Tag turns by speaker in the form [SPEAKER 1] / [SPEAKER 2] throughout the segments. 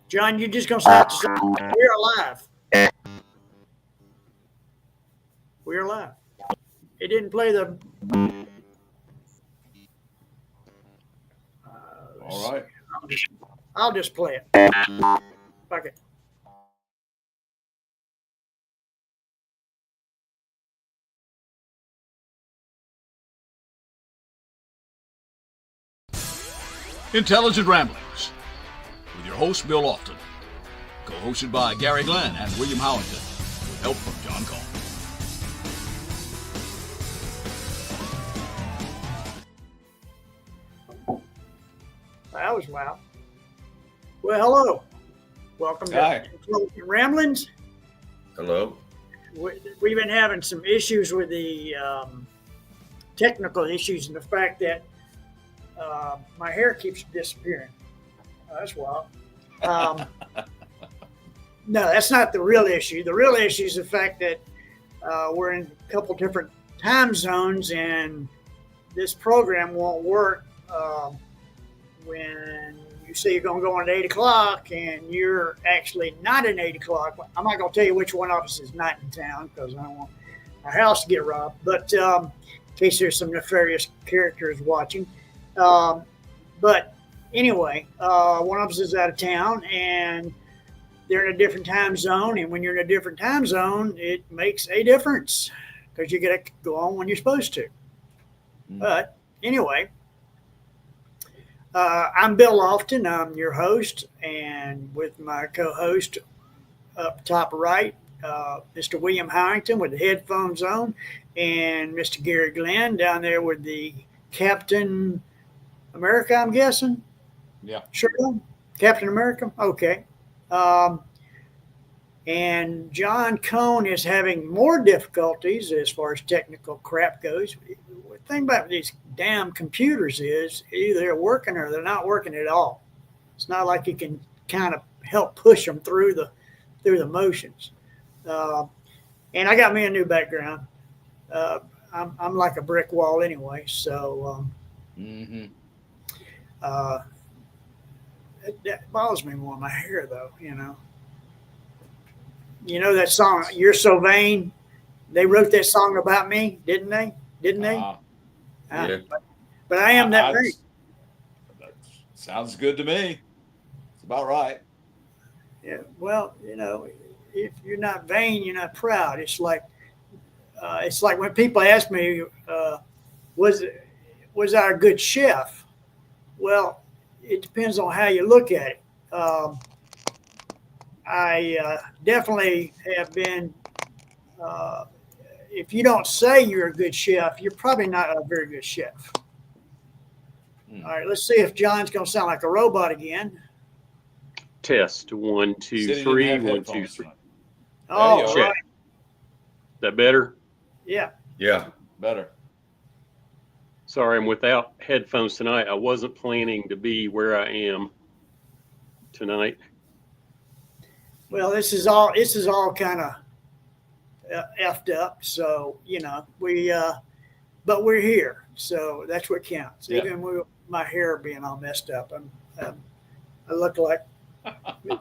[SPEAKER 1] John, you're just going to have to say, we're alive. We're alive. It didn't play the...
[SPEAKER 2] All right.
[SPEAKER 1] I'll just play it. Fuck it.
[SPEAKER 3] Intelligent Ramblings with your host, Bill Lofton. Co-hosted by Gary Glenn and William Howington with help from John Cole.
[SPEAKER 1] That was loud. Well, hello. Welcome to Intelligent Ramblings.
[SPEAKER 4] Hello.
[SPEAKER 1] We've been having some issues with the technical issues and the fact that my hair keeps disappearing. That's wild. No, that's not the real issue. The real issue is the fact that we're in a couple different time zones and this program won't work when you say you're going to go on at 8 o'clock and you're actually not at 8 o'clock. I'm not going to tell you which one of us is not in town because I don't want our house to get robbed. But in case there's some nefarious characters watching. But anyway, one of us is out of town and they're in a different time zone. And when you're in a different time zone, it makes a difference because you get to go on when you're supposed to. But anyway, I'm Bill Lofton. I'm your host, and with my co-host up top right, Mr. William Harrington with the headphones on, and Mr. Gary Glenn down there with the Captain America, I'm guessing?
[SPEAKER 2] Yeah.
[SPEAKER 1] Sure. Captain America? Okay. And John Cone is having more difficulties as far as technical crap goes. The thing about these damn computers is either they're working or they're not working at all. It's not like you can kind of help push them through the motions. And I got me a new background. I'm like a brick wall anyway, so that bothers me more. My hair, though, you know. You know that song, "You're So Vain"? They wrote that song about me, didn't they?
[SPEAKER 4] Yeah.
[SPEAKER 1] But I am that vain.
[SPEAKER 2] That sounds good to me. It's about right.
[SPEAKER 1] Yeah. Well, you know, if you're not vain, you're not proud. It's like when people ask me, was I a good chef? Well, it depends on how you look at it. I definitely have been, if you don't say you're a good chef, you're probably not a very good chef. All right, let's see if John's going to sound like a robot again.
[SPEAKER 5] Test 1, 2,
[SPEAKER 2] City
[SPEAKER 5] 3,
[SPEAKER 2] didn't have
[SPEAKER 5] 1, 2,
[SPEAKER 2] headphones
[SPEAKER 5] 3.
[SPEAKER 2] tonight.
[SPEAKER 1] Oh,
[SPEAKER 2] you go.
[SPEAKER 5] Check.
[SPEAKER 1] right.
[SPEAKER 5] That better?
[SPEAKER 1] Yeah.
[SPEAKER 4] Yeah.
[SPEAKER 2] Better.
[SPEAKER 5] Sorry, I'm without headphones tonight. I wasn't planning to be where I am tonight.
[SPEAKER 1] Well, this is all kind of effed up. So, you know, but we're here. So that's what counts.
[SPEAKER 2] Yeah.
[SPEAKER 1] Even with my hair being all messed up, I look like, let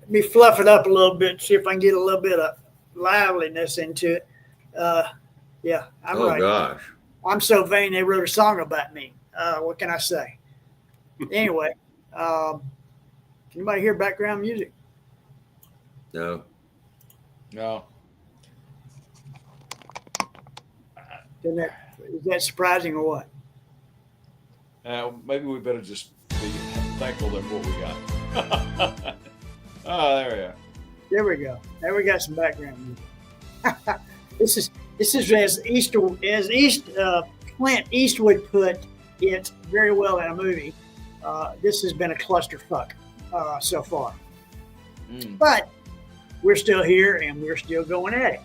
[SPEAKER 1] me fluff it up a little bit, see if I can get a little bit of liveliness into it. Yeah, I'm right.
[SPEAKER 4] Gosh.
[SPEAKER 1] I'm so vain they wrote a song about me. What can I say? Anyway, can anybody hear background music?
[SPEAKER 4] No.
[SPEAKER 2] No.
[SPEAKER 1] Is that surprising or what?
[SPEAKER 2] Maybe we better just be thankful that what we got. Oh, there we are.
[SPEAKER 1] There we go. There we got some background music. This is as Clint Eastwood put it very well in a movie. This has been a clusterfuck so far, but we're still here and we're still going at it.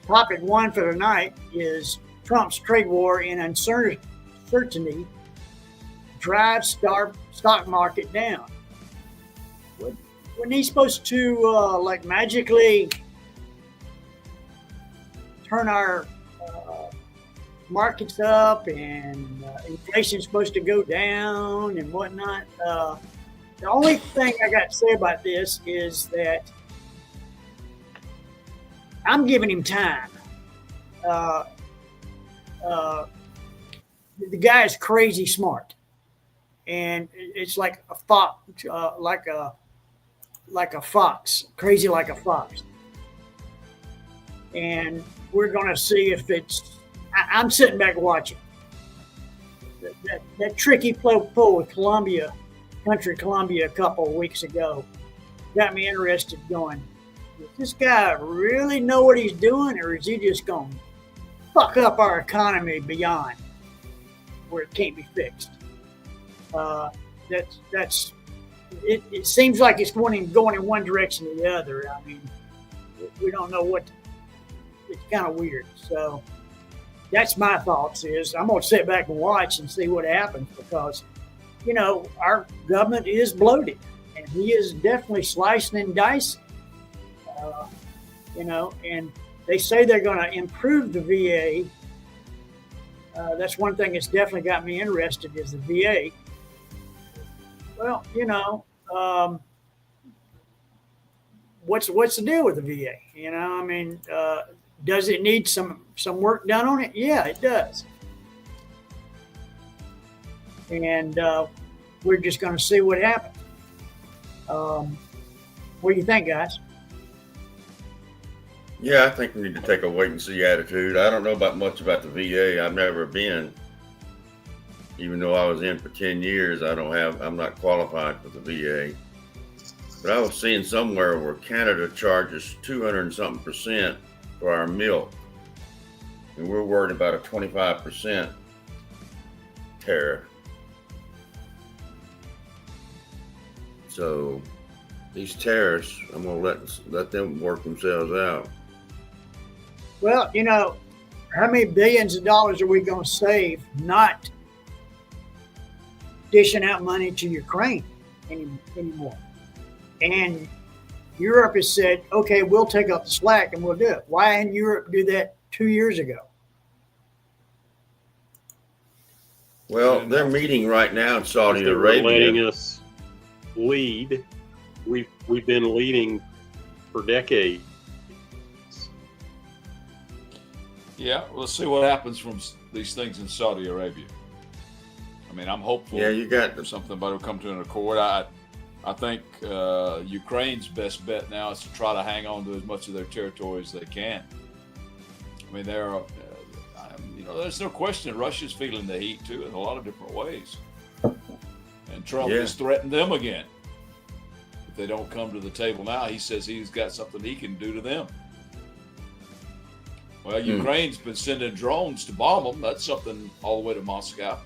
[SPEAKER 1] Topic 1 for tonight is Trump's trade war and uncertainty drives stock market down. Wasn't he supposed to like magically turn our markets up and inflation's supposed to go down and whatnot? the only thing I got to say about this is that I'm giving him time. The guy is crazy smart, and it's like a fox, like a fox, crazy like a fox. And we're going to see if it's. I'm sitting back watching. That tricky pull with Columbia a couple of weeks ago got me interested. Going, does this guy really know what he's doing, or is he just going to fuck up our economy beyond where it can't be fixed? That's it. It seems like it's going in one direction or the other. I mean, we don't know what. It's kind of weird. So that's my thoughts. Is I'm going to sit back and watch and see what happens, because our government is bloated, and he is definitely slicing and dicing. And they say they're going to improve the VA. That's one thing that's definitely got me interested, is the VA. Well, what's the deal with the VA? I mean, does it need some work done on it? Yeah, it does. And we're just going to see what happens. What do you think, guys?
[SPEAKER 4] Yeah, I think we need to take a wait and see attitude. I don't know much about the VA. I've never been, even though I was in for 10 years. I'm not qualified for the VA. But I was seeing somewhere where Canada charges 200 and something% for our milk, and we're worried about a 25% tariff. So these tariffs, I'm gonna let them work themselves out.
[SPEAKER 1] Well, how many billions of dollars are we going to save not dishing out money to Ukraine anymore? And Europe has said, okay, we'll take up the slack and we'll do it. Why didn't Europe do that 2 years ago?
[SPEAKER 4] Well, they're meeting right now in Saudi Arabia.
[SPEAKER 5] Letting us lead. We've been leading for decades.
[SPEAKER 2] Yeah, let's see what happens from these things in Saudi Arabia. I mean, I'm hopeful.
[SPEAKER 4] Yeah, you got
[SPEAKER 2] something, but it'll come to an accord. I think Ukraine's best bet now is to try to hang on to as much of their territory as they can. I mean, there's no question Russia's feeling the heat too in a lot of different ways, and Trump has threatened them again. If they don't come to the table now, he says he's got something he can do to them. Well, Ukraine's been sending drones to bomb them. That's something all the way to Moscow.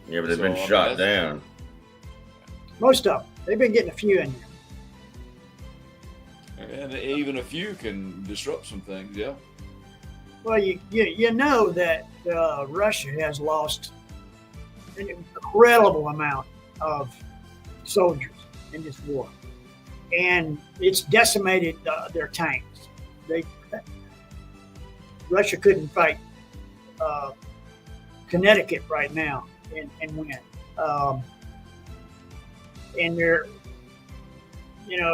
[SPEAKER 4] Yeah, but they've been shot down.
[SPEAKER 1] Most of them. They've been getting a few in there.
[SPEAKER 2] And even a few can disrupt some things, yeah.
[SPEAKER 1] Well, you know that Russia has lost an incredible amount of soldiers in this war. And it's decimated their tanks. Russia couldn't fight Connecticut right now and win. And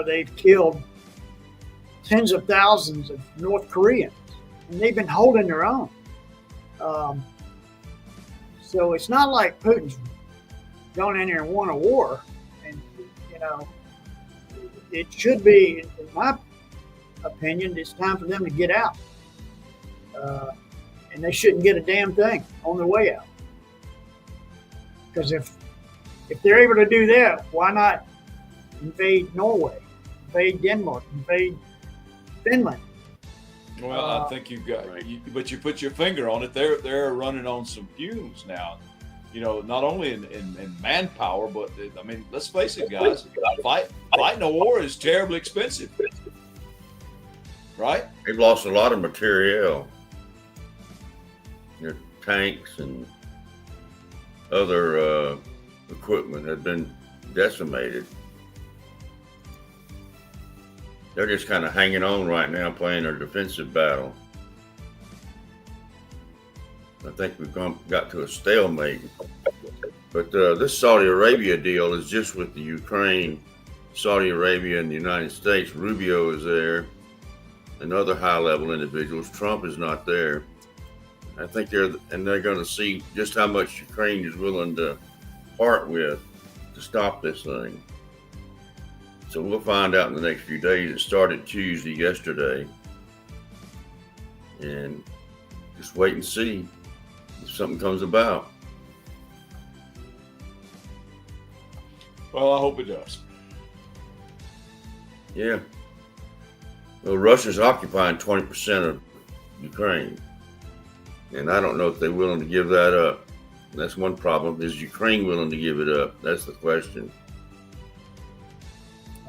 [SPEAKER 1] they've killed tens of thousands of North Koreans, and they've been holding their own. So it's not like Putin's gone in there and won a war. And, it should be, in my opinion, it's time for them to get out. And they shouldn't get a damn thing on their way out. Because if they're able to do that, why not invade Norway, invade Denmark, invade Finland?
[SPEAKER 2] Well, I think you've got, but you put your finger on it. They're running on some fumes now. Not only in manpower, but I mean, let's face it, guys. Fighting a war is terribly expensive, right?
[SPEAKER 4] They've lost a lot of materiel. Their tanks and other equipment have been decimated. They're just kind of hanging on right now, playing their defensive battle. I think we've got to a stalemate. But this Saudi Arabia deal is just with the Ukraine, Saudi Arabia, and the United States. Rubio is there, and other high-level individuals. Trump is not there. I think they're going to see just how much Ukraine is willing to part with to stop this thing. So we'll find out in the next few days. It started Tuesday, yesterday, and just wait and see if something comes about.
[SPEAKER 2] Well, I hope it does.
[SPEAKER 4] Yeah. Well, Russia's occupying 20% of Ukraine. And I don't know if they're willing to give that up. That's one problem. Is Ukraine willing to give it up? That's the question.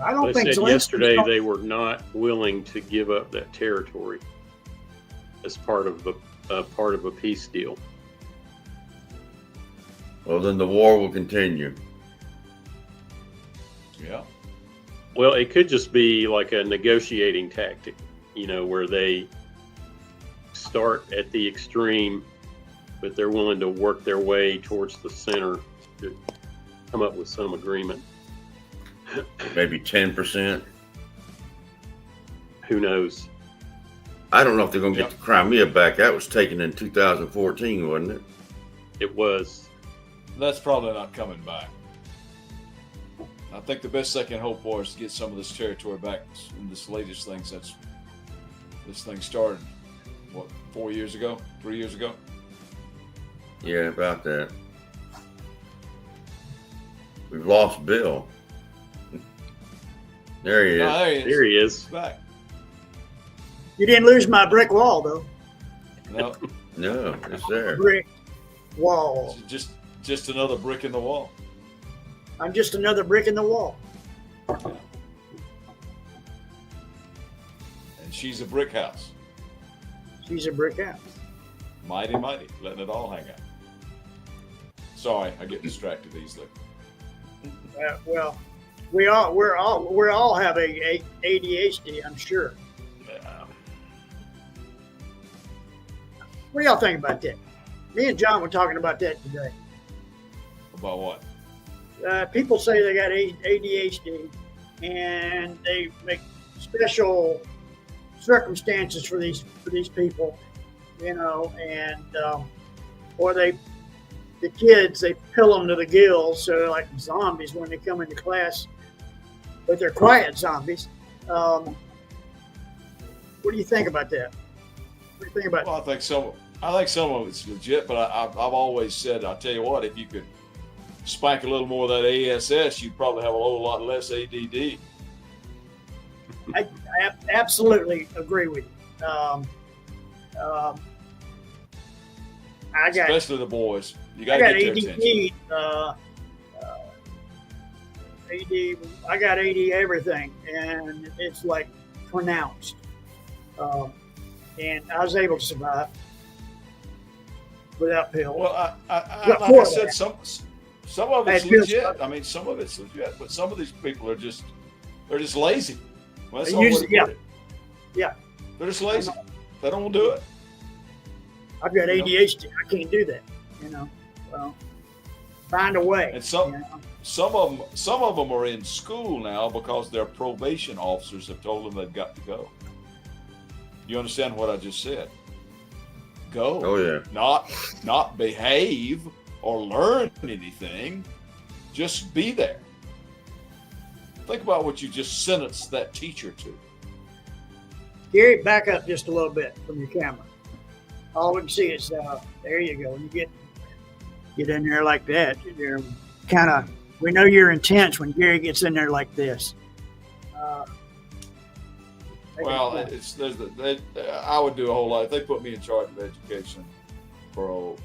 [SPEAKER 1] I don't think
[SPEAKER 5] They said
[SPEAKER 1] Zelensky's
[SPEAKER 5] yesterday
[SPEAKER 1] gonna-
[SPEAKER 5] they were not willing to give up that territory as part of a peace deal.
[SPEAKER 4] Well, then the war will continue.
[SPEAKER 2] Yeah.
[SPEAKER 5] Well, it could just be like a negotiating tactic, where they start at the extreme, but they're willing to work their way towards the center to come up with some agreement.
[SPEAKER 4] Maybe 10%.
[SPEAKER 5] Who knows?
[SPEAKER 4] I don't know if they're going to get the Crimea back. That was taken in 2014, wasn't it?
[SPEAKER 5] It was.
[SPEAKER 2] That's probably not coming back. I think the best they can hope for is to get some of this territory back in this latest thing since this thing started, 4 years ago, 3 years ago?
[SPEAKER 4] Yeah, about that. We've lost Bill. There he is.
[SPEAKER 2] No, there he is.
[SPEAKER 5] There he is.
[SPEAKER 2] He's back.
[SPEAKER 1] You didn't lose my brick wall, though.
[SPEAKER 2] No,
[SPEAKER 4] No, it's there.
[SPEAKER 1] Brick wall.
[SPEAKER 2] just another brick in the wall.
[SPEAKER 1] I'm just another brick in the wall.
[SPEAKER 2] And she's a brick house.
[SPEAKER 1] She's a brick house.
[SPEAKER 2] Mighty, mighty, letting it all hang out. Sorry, I get distracted easily.
[SPEAKER 1] Well, we all have a ADHD, I'm sure.
[SPEAKER 2] Yeah.
[SPEAKER 1] What do y'all think about that? Me and John were talking about that today.
[SPEAKER 2] About what?
[SPEAKER 1] People say they got ADHD, and they make special circumstances for these people, and or the kids, they pill them to the gills, so they're like zombies when they come into class, but they're quiet zombies. What do you think about that? What do you think about?
[SPEAKER 2] Well, I think some of it's legit, but I've always said, I'll tell you what, if you could spank a little more of that ASS, you'd probably have a whole lot less ADD.
[SPEAKER 1] I absolutely agree with you. I got
[SPEAKER 2] Especially the boys. You
[SPEAKER 1] I
[SPEAKER 2] got
[SPEAKER 1] got
[SPEAKER 2] to get their attention.
[SPEAKER 1] AD. I got AD everything, and it's like pronounced. And I was able to survive without pills.
[SPEAKER 2] Well, I
[SPEAKER 1] What
[SPEAKER 2] like
[SPEAKER 1] for
[SPEAKER 2] I said,
[SPEAKER 1] that?
[SPEAKER 2] some of it's
[SPEAKER 1] Hey, pills-
[SPEAKER 2] legit. I mean, some of it's legit, but some of these people are just lazy. Well, that's
[SPEAKER 1] They
[SPEAKER 2] all
[SPEAKER 1] use-
[SPEAKER 2] way to
[SPEAKER 1] yeah.
[SPEAKER 2] put it.
[SPEAKER 1] Yeah.
[SPEAKER 2] They're just lazy. They don't want to do it.
[SPEAKER 1] I've got
[SPEAKER 2] You know?
[SPEAKER 1] ADHD. I can't do that. Well, find a way.
[SPEAKER 2] And some
[SPEAKER 1] you know?
[SPEAKER 2] some of them are in school now because their probation officers have told them they've got to go. You understand what I just said? Go.
[SPEAKER 4] Oh, yeah.
[SPEAKER 2] Not behave or learn anything. Just be there. Think about what you just sentenced that teacher to.
[SPEAKER 1] Gary, back up just a little bit from your camera. All we can see is there you go. When you get in there like that, you're kind of. We know you're intense when Gary gets in there like this.
[SPEAKER 2] Well, I would do a whole lot. If they put me in charge of education for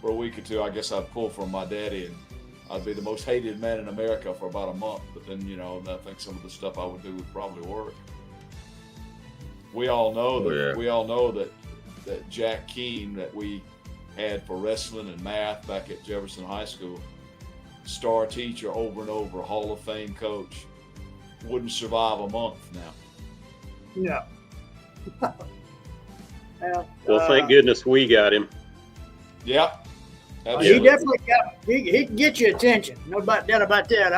[SPEAKER 2] a week or two, I guess I'd pull from my daddy, and I'd be the most hated man in America for about a month. But then, I think some of the stuff I would do would probably work. We all know that.
[SPEAKER 4] Yeah.
[SPEAKER 2] We all know that Jack Keene that we had for wrestling and math back at Jefferson High School, star teacher over and over, Hall of Fame coach, wouldn't survive a month now.
[SPEAKER 1] Yeah.
[SPEAKER 5] Well, thank goodness we got him.
[SPEAKER 2] Yeah.
[SPEAKER 1] He
[SPEAKER 2] Absolutely.
[SPEAKER 1] definitely he can get you attention. No doubt about that.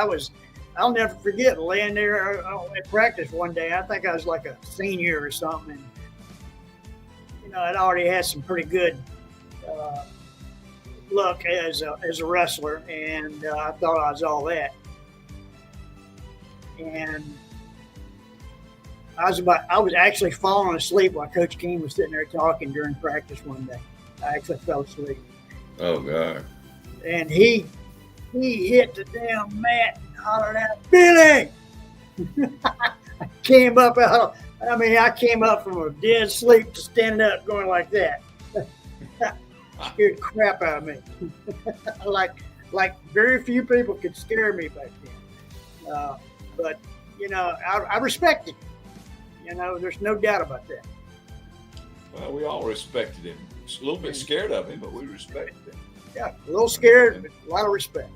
[SPEAKER 1] I'll never forget laying there at practice one day. I think I was like a senior or something, and I'd already had some pretty good look as a wrestler, and I thought I was all that. And I was actually falling asleep while Coach King was sitting there talking during practice one day. I actually fell asleep.
[SPEAKER 4] Oh God.
[SPEAKER 1] And he hit the damn mat and hollered out, "Billy!" I came up from a dead sleep to standing up going like that. Scared the crap out of me. like very few people could scare me back then. But I respect it. There's no doubt about that.
[SPEAKER 2] Well, we all respected him. A little bit scared of him, but we respected him.
[SPEAKER 1] Yeah, a little scared, but a lot of respect.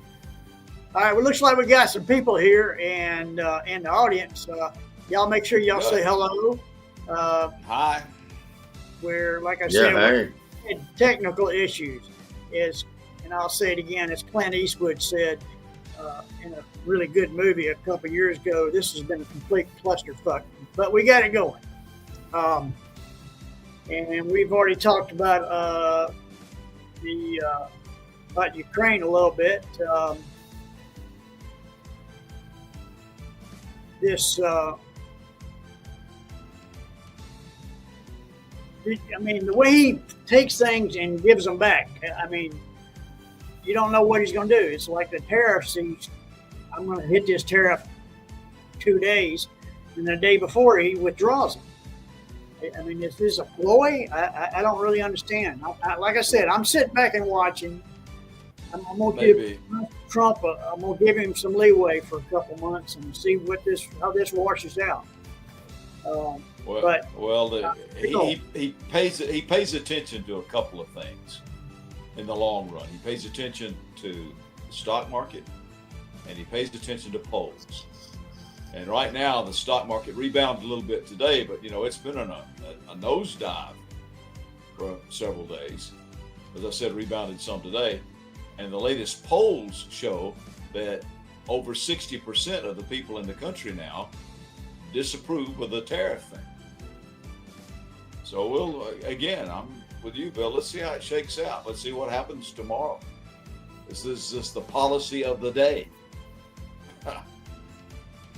[SPEAKER 1] All right, well, looks like we got some people here and in the audience. Y'all make sure y'all say hello.
[SPEAKER 2] Hi.
[SPEAKER 1] Where, like I said,
[SPEAKER 4] Yeah.
[SPEAKER 1] we had technical issues. And I'll say it again, as Clint Eastwood said in a really good movie a couple years ago, this has been a complete clusterfuck, but we got it going. And we've already talked about about Ukraine a little bit. The way he takes things and gives them back, you don't know what he's going to do. It's like the tariffs. I'm going to hit this tariff 2 days, and the day before he withdraws them. Is this a ploy? I don't really understand. Like I said, I'm sitting back and watching. I'm going to give Trump. I'm going to give him some leeway for a couple months and see how this washes out.
[SPEAKER 2] He pays attention to a couple of things in the long run. He pays attention to the stock market, and he pays attention to polls. And right now, the stock market rebounded a little bit today, but it's been on a nosedive for several days. As I said, rebounded some today, and the latest polls show that over 60% of the people in the country now disapprove of the tariff thing. So I'm with you, Bill. Let's see how it shakes out. Let's see what happens tomorrow. This is just the policy of the day.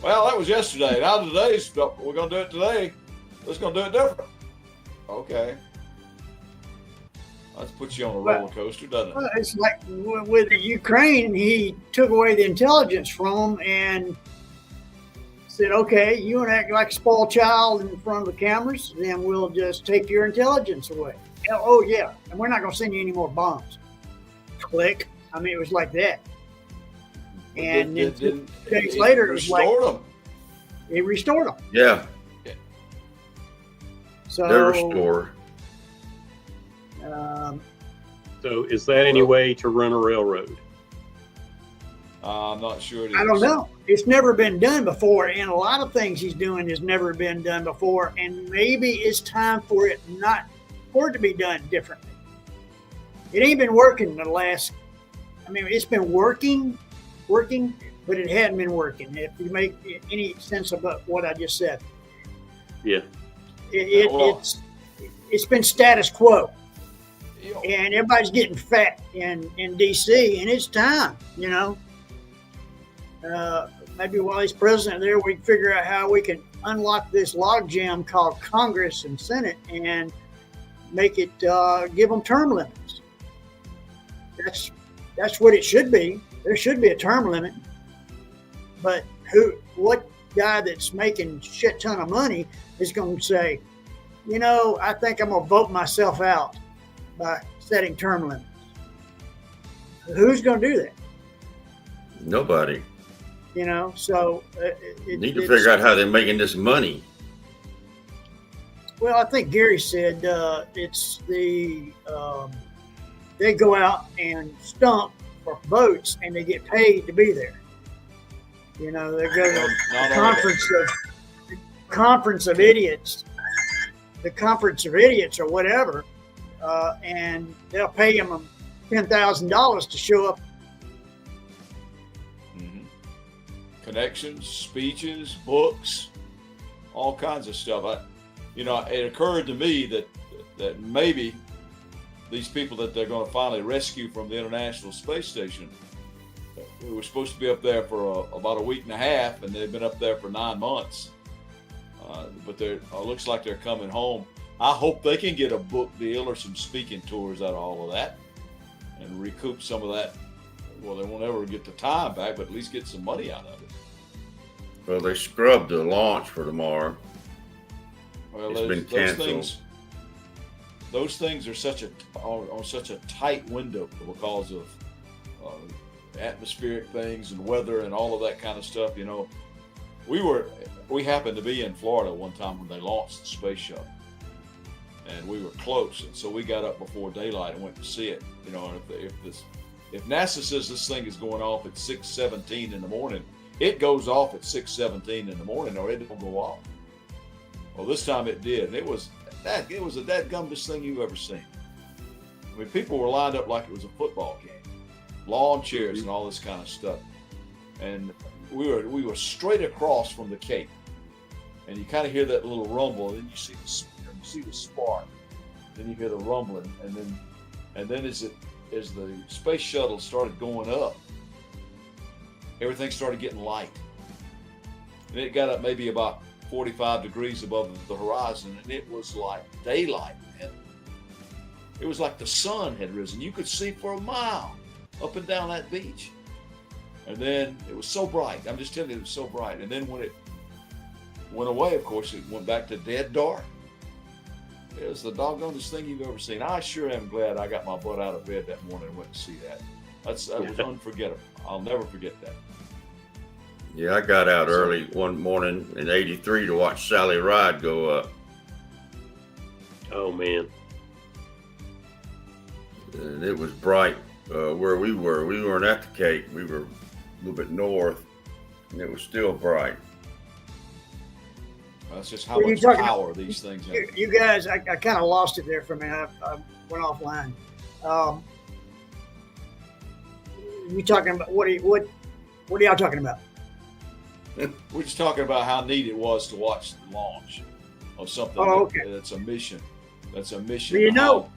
[SPEAKER 2] Well, that was yesterday. Now today's, we're going to do it today. Let's going to do it different. Okay. That puts you on a roller coaster, doesn't it?
[SPEAKER 1] Well, it's like with the Ukraine, he took away the intelligence from them and said, "Okay, you want to act like a spoiled child in front of the cameras, then we'll just take your intelligence away." Oh yeah, and we're not going to send you any more bombs. Click. It was like that. And then 2 days later, it was like he restored them.
[SPEAKER 4] Yeah.
[SPEAKER 1] So
[SPEAKER 4] They're restored.
[SPEAKER 5] So is that any way to run a railroad?
[SPEAKER 2] I'm not sure it is.
[SPEAKER 1] I don't know. It's never been done before, and a lot of things he's doing has never been done before, and maybe it's time for it to be done differently. It ain't been working the last. It's been working, but it hadn't been working. If you make any sense about what I just said,
[SPEAKER 5] Yeah.
[SPEAKER 1] It's been status quo. And everybody's getting fat in D.C., and it's time, maybe while he's president there, we can figure out how we can unlock this logjam called Congress and Senate and make it, give them term limits. That's what it should be. There should be a term limit. But what guy that's making shit ton of money is going to say, I think I'm going to vote myself out by setting term limits? Who's going to do that?
[SPEAKER 4] Nobody.
[SPEAKER 1] So
[SPEAKER 4] Need to figure out how they're making this money.
[SPEAKER 1] Well, I think Gary said it's they go out and stump for votes and they get paid to be there. They go to the conference of idiots or whatever, and they'll pay them $10,000 to show up.
[SPEAKER 2] Mm-hmm. Connections, speeches, books, all kinds of stuff. It occurred to me that maybe these people that they're going to finally rescue from the International Space Station, we were supposed to be up there for about a week and a half, and they've been up there for 9 months. But it looks like they're coming home. I hope they can get a book deal or some speaking tours out of all of that and recoup some of that. Well, they won't ever get the time back, but at least get some money out of it.
[SPEAKER 4] Well, they scrubbed the launch for tomorrow.
[SPEAKER 2] Well,
[SPEAKER 4] It's been canceled.
[SPEAKER 2] Those things are on such a tight window because of atmospheric things and weather and all of that kind of stuff. We happened to be in Florida one time when they launched the space shuttle, and we were close, and so we got up before daylight and went to see it. If NASA says this thing is going off at 6:17 in the morning, it goes off at 6:17 in the morning, or it don't go off. Well, this time it did, and it was the dadgummest thing you've ever seen. I mean, people were lined up like it was a football game, lawn chairs and all this kind of stuff, and we were straight across from the Cape, and you kind of hear that little rumble, and then you see the spark, then you hear the rumbling, and then as the space shuttle started going up, everything started getting light, and it got up maybe about 45 degrees above the horizon, and it was like daylight, man. It was like the sun had risen. You could see for a mile up and down that beach. And then it was so bright. I'm just telling you, it was so bright. And then when it went away, of course, it went back to dead dark. It was the doggonest thing you've ever seen. I sure am glad I got my butt out of bed that morning and went to see that. That was unforgettable. I'll never forget that.
[SPEAKER 4] Yeah, I got out early one morning in '83 to watch Sally Ride go up.
[SPEAKER 5] Oh, man.
[SPEAKER 4] And it was bright where we were. We weren't at the Cape. We were a little bit north, and it was still bright.
[SPEAKER 2] That's just how much power these things have.
[SPEAKER 1] You guys, I kind of lost it there for a minute. I went offline. You talking about what are y'all talking about?
[SPEAKER 2] We're just talking about how neat it was to watch the launch of something that's a mission. That's a mission.
[SPEAKER 1] Well,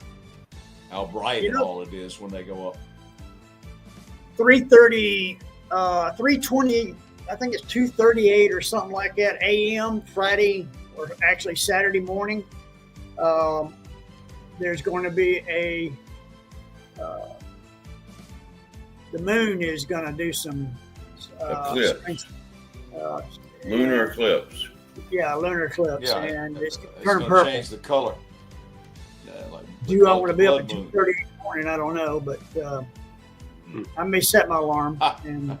[SPEAKER 2] how bright and all it is when they go up.
[SPEAKER 1] 3:30, 3:20. I think it's 2:38 or something like that a.m. Friday, or actually Saturday morning. There's going to be the moon is going to do some
[SPEAKER 4] eclipse. Lunar eclipse.
[SPEAKER 1] Yeah, lunar eclipse, and it's going to turn
[SPEAKER 2] gonna
[SPEAKER 1] purple.
[SPEAKER 2] Change the color.
[SPEAKER 1] Do I want to be up at 2:30 in the morning? I don't know, but I may set my alarm. And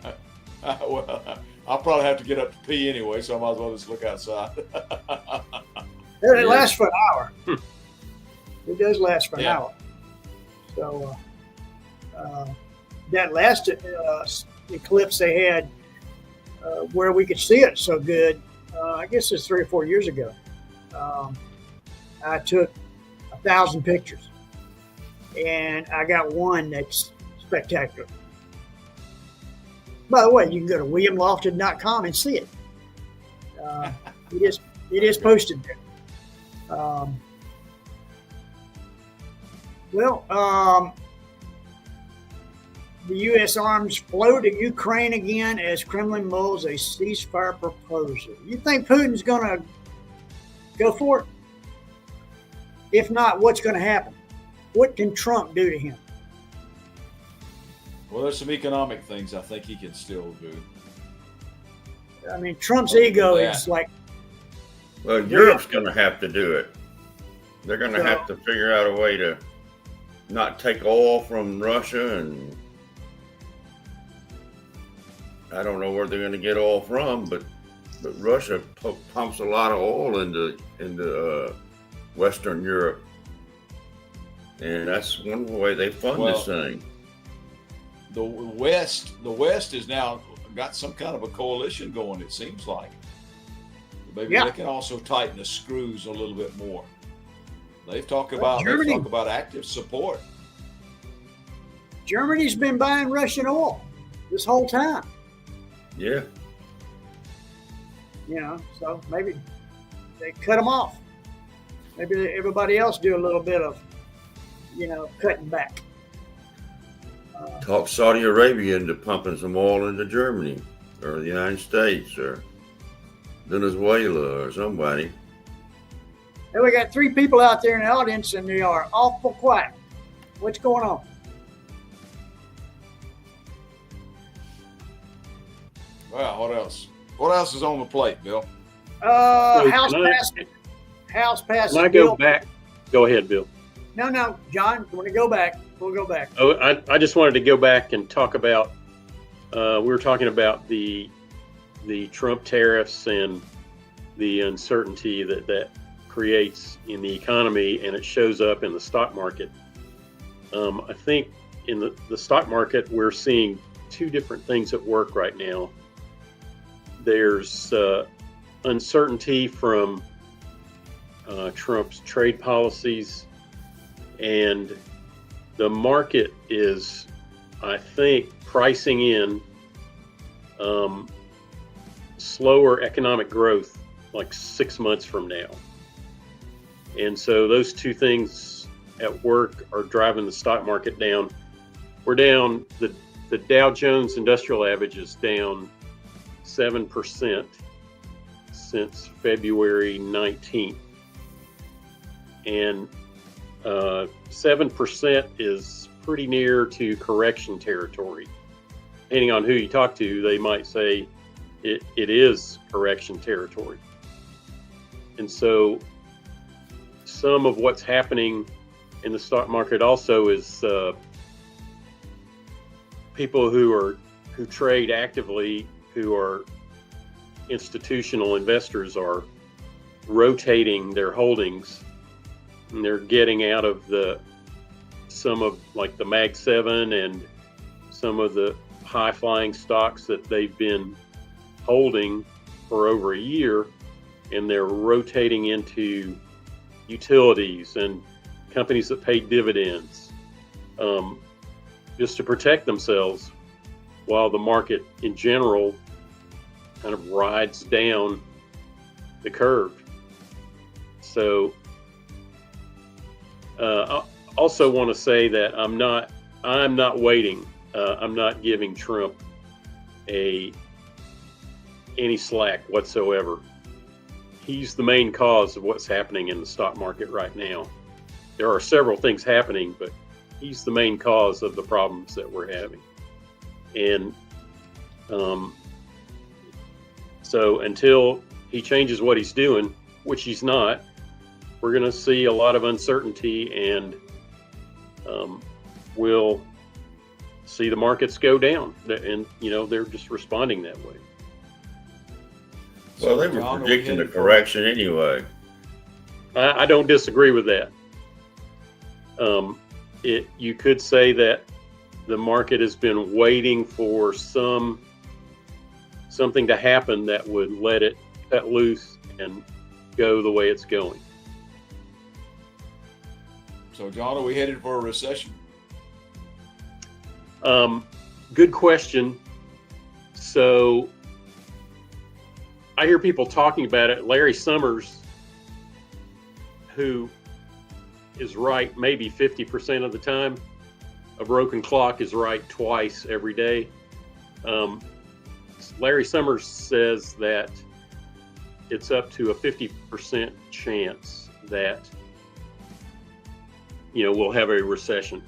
[SPEAKER 2] well, I'll probably have to get up to pee anyway, so I might as well just look outside.
[SPEAKER 1] it lasts for an hour. It does last for an hour. So that last eclipse they had, where we could see it so good, I guess it's 3 or 4 years ago. I took 1,000 pictures, and I got one that's spectacular. By the way, you can go to williamlofton.com and see it. It is posted there. The U.S. arms flow to Ukraine again as Kremlin mulls a ceasefire proposal. You think Putin's going to go for it? If not, what's going to happen? What can Trump do to him?
[SPEAKER 2] Well, there's some economic things I think he can still do.
[SPEAKER 1] I mean, Trump's ego is like...
[SPEAKER 4] Well, Europe's going to have to do it. They're going to have to figure out a way to not take oil from Russia, and I don't know where they're going to get oil from, but Russia pumps a lot of oil into Western Europe, and that's one way they fund this thing.
[SPEAKER 2] The West has now got some kind of a coalition going, it seems like. Maybe they can also tighten the screws a little bit more. They've talked about active support.
[SPEAKER 1] Germany's been buying Russian oil this whole time.
[SPEAKER 4] Yeah.
[SPEAKER 1] So maybe they cut them off. Maybe everybody else do a little bit of, cutting back.
[SPEAKER 4] Talk Saudi Arabia into pumping some oil into Germany or the United States or Venezuela or somebody.
[SPEAKER 1] Hey, we got 3 people out there in the audience, and they are awful quiet. What's going on?
[SPEAKER 2] Well, what else? What else is on the plate, Bill?
[SPEAKER 1] House passed.
[SPEAKER 5] Can I go back? Go ahead, Bill.
[SPEAKER 1] No, John, you want to go back? We'll go back.
[SPEAKER 5] Oh, I just wanted to go back and talk about. We were talking about the Trump tariffs and the uncertainty that creates in the economy, and it shows up in the stock market. I think in the stock market, we're seeing 2 different things at work right now. There's uncertainty from Trump's trade policies, and the market is, I think, pricing in slower economic growth like 6 months from now. And so those 2 things at work are driving the stock market down. We're down, the Dow Jones Industrial Average is down 7% since February 19th. And 7% is pretty near to correction territory. Depending on who you talk to, they might say it is correction territory. And so some of what's happening in the stock market also is people who trade actively, who are institutional investors, are rotating their holdings, and they're getting out of some of like the Mag 7 and some of the high flying stocks that they've been holding for over a year, and they're rotating into utilities and companies that pay dividends, just to protect themselves while the market in general kind of rides down the curve. So I also want to say that I'm not waiting. I'm not giving Trump any slack whatsoever. He's the main cause of what's happening in the stock market right now. There are several things happening, but he's the main cause of the problems that we're having. And so until he changes what he's doing, which he's not, we're going to see a lot of uncertainty, and we'll see the markets go down. And, they're just responding that way.
[SPEAKER 4] Well, they were
[SPEAKER 2] John,
[SPEAKER 4] predicting a correction anyway.
[SPEAKER 5] I don't disagree with that. You could say that the market has been waiting for something to happen that would let it cut loose and go the way it's going.
[SPEAKER 2] So, John, are we headed for a recession?
[SPEAKER 5] Good question. So I hear people talking about it. Larry Summers, who is right maybe 50% of the time. A broken clock is right twice every day. Larry Summers says that it's up to a 50% chance that we'll have a recession.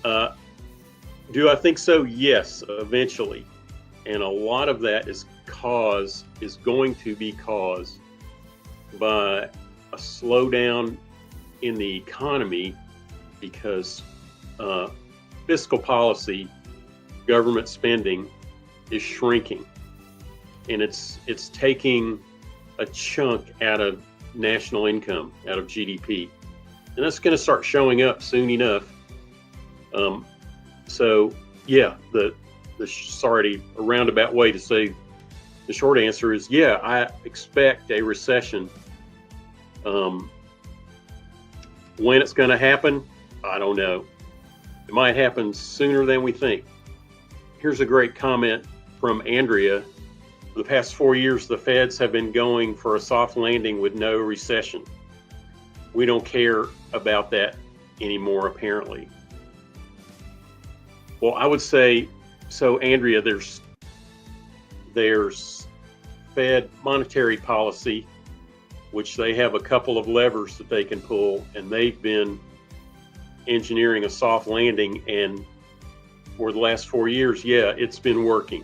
[SPEAKER 5] Do I think so? Yes, eventually. And a lot of that is going to be caused by a slowdown in the economy, because fiscal policy, government spending is shrinking, and it's taking a chunk out of national income, out of GDP, and that's going to start showing up soon enough. So yeah, a roundabout way to say the short answer is yeah, I expect a recession. When it's going to happen, I don't know. It might happen sooner than we think. Here's a great comment from Andrea. For the past 4 years, the Feds have been going for a soft landing with no recession. We don't care about that anymore, apparently. Well, I would say, so Andrea, there's Fed monetary policy, which they have a couple of levers that they can pull, and they've been engineering a soft landing, and for the last 4 years, yeah, it's been working.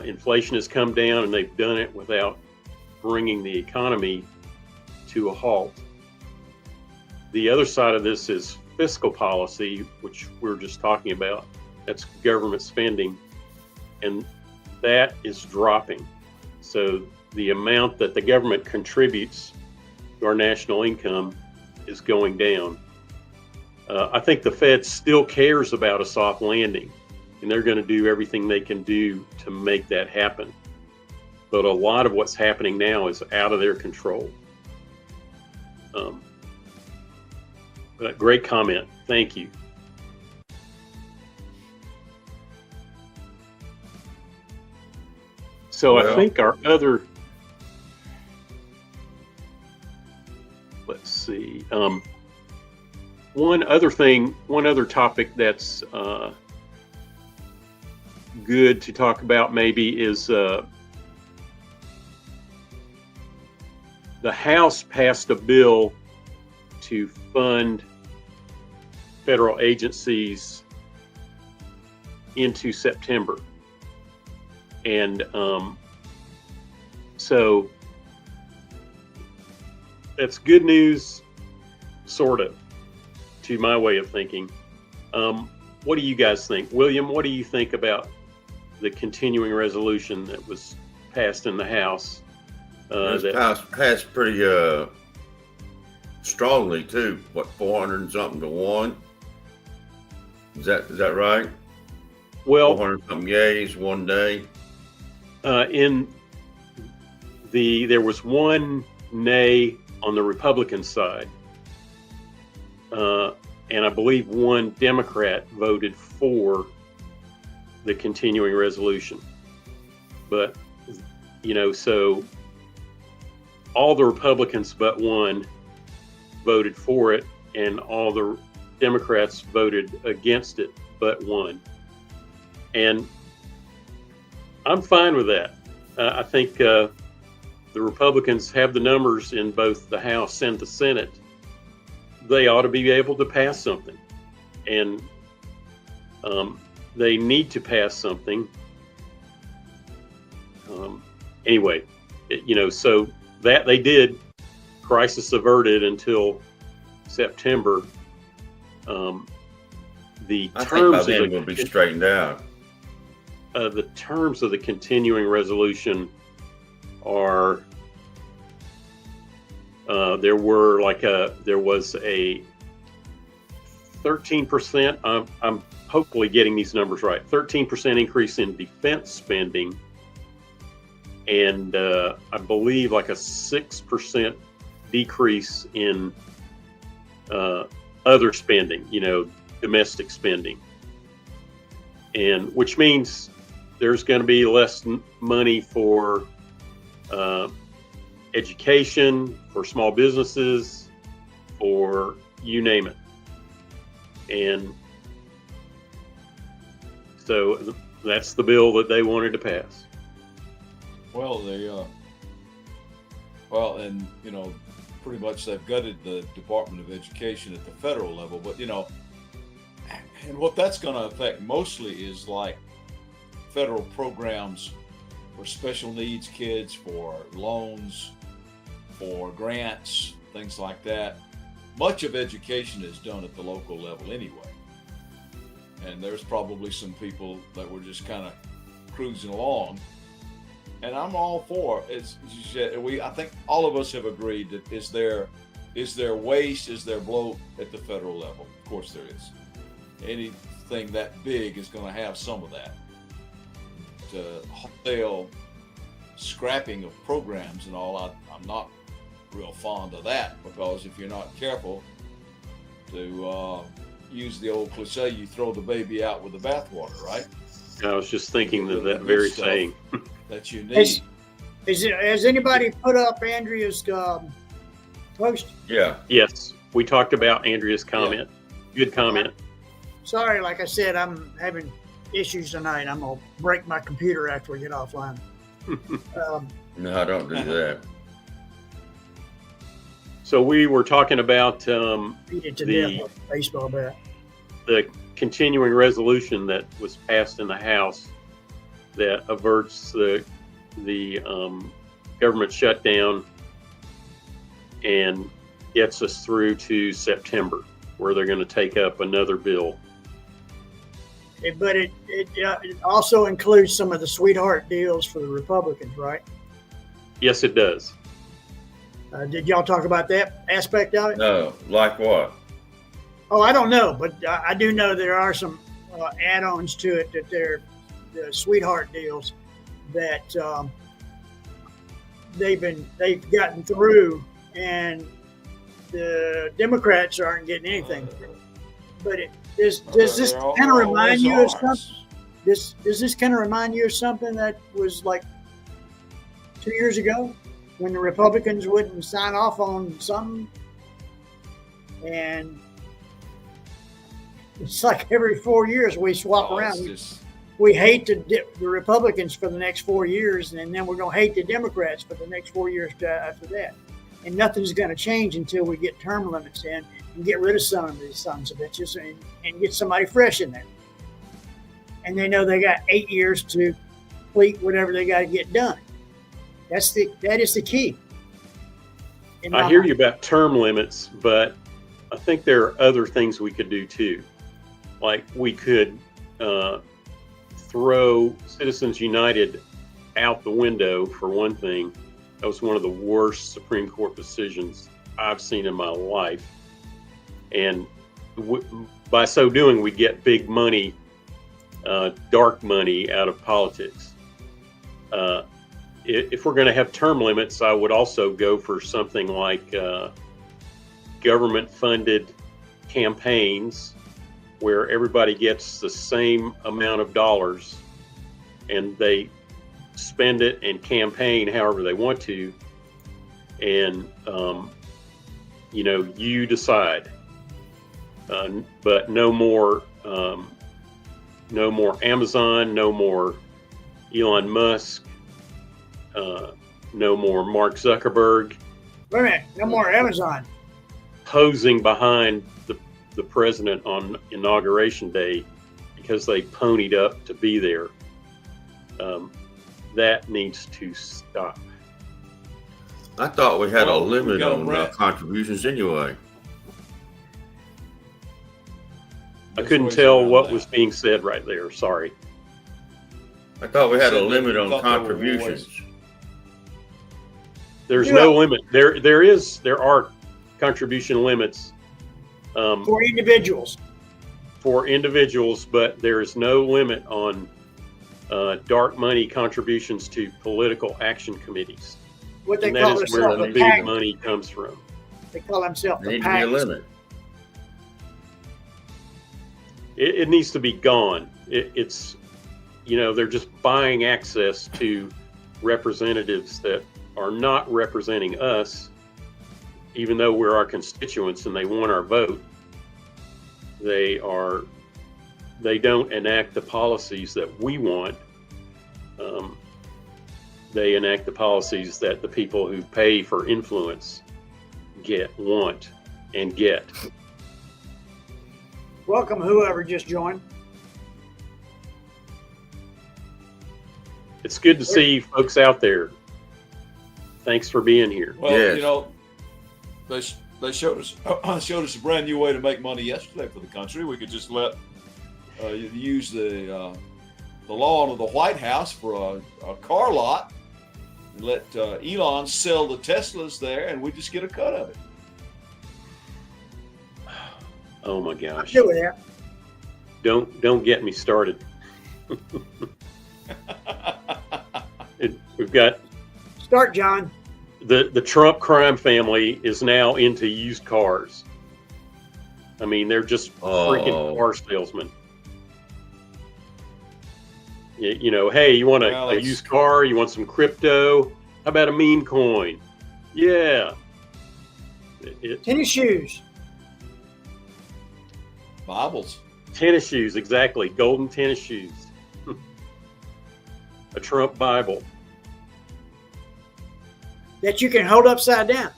[SPEAKER 5] Inflation has come down, and they've done it without bringing the economy to a halt. The other side of this is fiscal policy, which we were just talking about. That's government spending, and that is dropping. So the amount that the government contributes to our national income is going down. I think the Fed still cares about a soft landing, and they're going to do everything they can do to make that happen. But a lot of what's happening now is out of their control. But great comment. Thank you. So I think our other, let's see, one other topic that's good to talk about maybe is the House passed a bill to fund federal agencies into September. And so that's good news, sort of, to my way of thinking. What do you guys think? William, what do you think about the continuing resolution that was passed in the House?
[SPEAKER 4] Passed pretty strongly too. What, 400 and something to 1? Is that right?
[SPEAKER 5] Well,
[SPEAKER 4] 400 something yays, 1 day.
[SPEAKER 5] There was 1 nay on the Republican side, and I believe 1 Democrat voted for the continuing resolution. But so all the Republicans but 1 voted for it, and all the Democrats voted against it but 1. And I'm fine with that. I think the Republicans have the numbers in both the House and the Senate. They ought to be able to pass something, and they need to pass something. Anyway, so that they did, crisis averted until September. The
[SPEAKER 4] I think
[SPEAKER 5] terms
[SPEAKER 4] by
[SPEAKER 5] of
[SPEAKER 4] then will be straightened out.
[SPEAKER 5] The terms of the continuing resolution are there was a 13%. I'm hopefully getting these numbers right. 13% increase in defense spending, and I believe like a 6% decrease in other spending, domestic spending, and which means there's going to be less money for education, for small businesses, for you name it. And so that's the bill that they wanted to pass.
[SPEAKER 2] Well, pretty much they've gutted the Department of Education at the federal level, but and what that's going to affect mostly is like federal programs for special needs kids, for loans, for grants, things like that. Much of education is done at the local level anyway. And there's probably some people that were just kind of cruising along. And I'm all for, as you said, I think all of us have agreed that is there waste, is there bloat at the federal level? Of course there is. Anything that big is going to have some of that. The wholesale scrapping of programs and all, I'm not real fond of that, because if you're not careful to use the old cliche, you throw the baby out with the bathwater, right?
[SPEAKER 5] I was just thinking
[SPEAKER 2] The
[SPEAKER 5] that
[SPEAKER 2] good
[SPEAKER 5] very
[SPEAKER 2] stuff
[SPEAKER 5] saying.
[SPEAKER 2] that you
[SPEAKER 1] Has,
[SPEAKER 2] need.
[SPEAKER 1] has anybody put up Andrea's post?
[SPEAKER 4] Yeah.
[SPEAKER 5] Yes, we talked about Andrea's comment. Good comment.
[SPEAKER 1] Sorry, like I said, I'm having issues tonight. I'm gonna break my computer after we get offline.
[SPEAKER 4] No, don't do that.
[SPEAKER 5] So we were talking about
[SPEAKER 1] Beat it to
[SPEAKER 5] The-
[SPEAKER 1] death with a baseball bat.
[SPEAKER 5] the continuing resolution that was passed in the House that averts the government shutdown and gets us through to September, where they're going to take up another bill.
[SPEAKER 1] But it also includes some of the sweetheart deals for the Republicans, right?
[SPEAKER 5] Yes, it does.
[SPEAKER 1] Did y'all talk about that aspect of it?
[SPEAKER 4] No, like what?
[SPEAKER 1] Oh, I don't know, but I do know there are some add-ons to it that they're the sweetheart deals that they've gotten through, and the Democrats aren't getting anything through. But does this kind of remind you of something? Does this kind of remind you of something that was like 2 years ago when the Republicans wouldn't sign off on something? And it's like every 4 years we swap around. We hate the Republicans for the next 4 years, and then we're going to hate the Democrats for the next 4 years after that. And nothing's going to change until we get term limits in and get rid of some of these sons of bitches and get somebody fresh in there. And they know they got 8 years to complete whatever they got to get done. That is the key.
[SPEAKER 5] I hear you about term limits, but I think there are other things we could do too. Like we could throw Citizens United out the window for one thing. That was one of the worst Supreme Court decisions I've seen in my life. And by so doing, we get big money, dark money out of politics. If we're going to have term limits, I would also go for something like government-funded campaigns where everybody gets the same amount of dollars and they spend it and campaign however they want to, and you decide. But no more Amazon, no more Elon Musk, no more Mark Zuckerberg.
[SPEAKER 1] Wait a minute, no more Amazon.
[SPEAKER 5] Posing behind the president on Inauguration Day because they ponied up to be there. That needs to stop.
[SPEAKER 4] I thought we had a limit
[SPEAKER 2] got a
[SPEAKER 4] on
[SPEAKER 2] brand-
[SPEAKER 4] contributions anyway.
[SPEAKER 5] I couldn't tell what was being said right there. Sorry.
[SPEAKER 4] I thought we had a
[SPEAKER 2] Said
[SPEAKER 4] limit
[SPEAKER 2] that
[SPEAKER 4] on
[SPEAKER 2] we thought there were
[SPEAKER 4] contributions.
[SPEAKER 5] There's no limit. There are contribution limits
[SPEAKER 1] For individuals.
[SPEAKER 5] for individuals, but there is no limit on dark money contributions to political action committees.
[SPEAKER 1] What they
[SPEAKER 5] And
[SPEAKER 1] call
[SPEAKER 5] that is where
[SPEAKER 1] themselves
[SPEAKER 5] the
[SPEAKER 1] the
[SPEAKER 5] big
[SPEAKER 1] PAC.
[SPEAKER 5] money comes from.
[SPEAKER 1] They call themselves
[SPEAKER 4] There
[SPEAKER 1] the
[SPEAKER 4] needs to be a
[SPEAKER 1] PACs.
[SPEAKER 4] limit.
[SPEAKER 5] It needs to be gone. It's they're just buying access to representatives that are not representing us, even though we're our constituents and they want our vote. They don't enact the policies that we want. They enact the policies that the people who pay for influence want and get.
[SPEAKER 1] Welcome, whoever just joined.
[SPEAKER 5] It's good to see folks out there. Thanks for being here.
[SPEAKER 2] Well,
[SPEAKER 4] Yes.
[SPEAKER 2] they showed us a brand new way to make money yesterday for the country. We could just let use the lawn of the White House for a car lot and let Elon sell the Teslas there, and we just get a cut of it.
[SPEAKER 5] Oh my gosh.
[SPEAKER 1] Do that.
[SPEAKER 5] Don't get me started. We've got
[SPEAKER 1] Start, John.
[SPEAKER 5] the Trump crime family is now into used cars. I mean, they're just
[SPEAKER 4] Oh.
[SPEAKER 5] freaking car salesmen. You know, hey, you want
[SPEAKER 2] Well,
[SPEAKER 5] a
[SPEAKER 2] it's-
[SPEAKER 5] used car? You want some crypto? How about a meme coin? Yeah.
[SPEAKER 1] Tennis shoes.
[SPEAKER 2] Bibles.
[SPEAKER 5] Tennis shoes, exactly. Golden tennis shoes. A Trump Bible.
[SPEAKER 1] That you can hold upside down.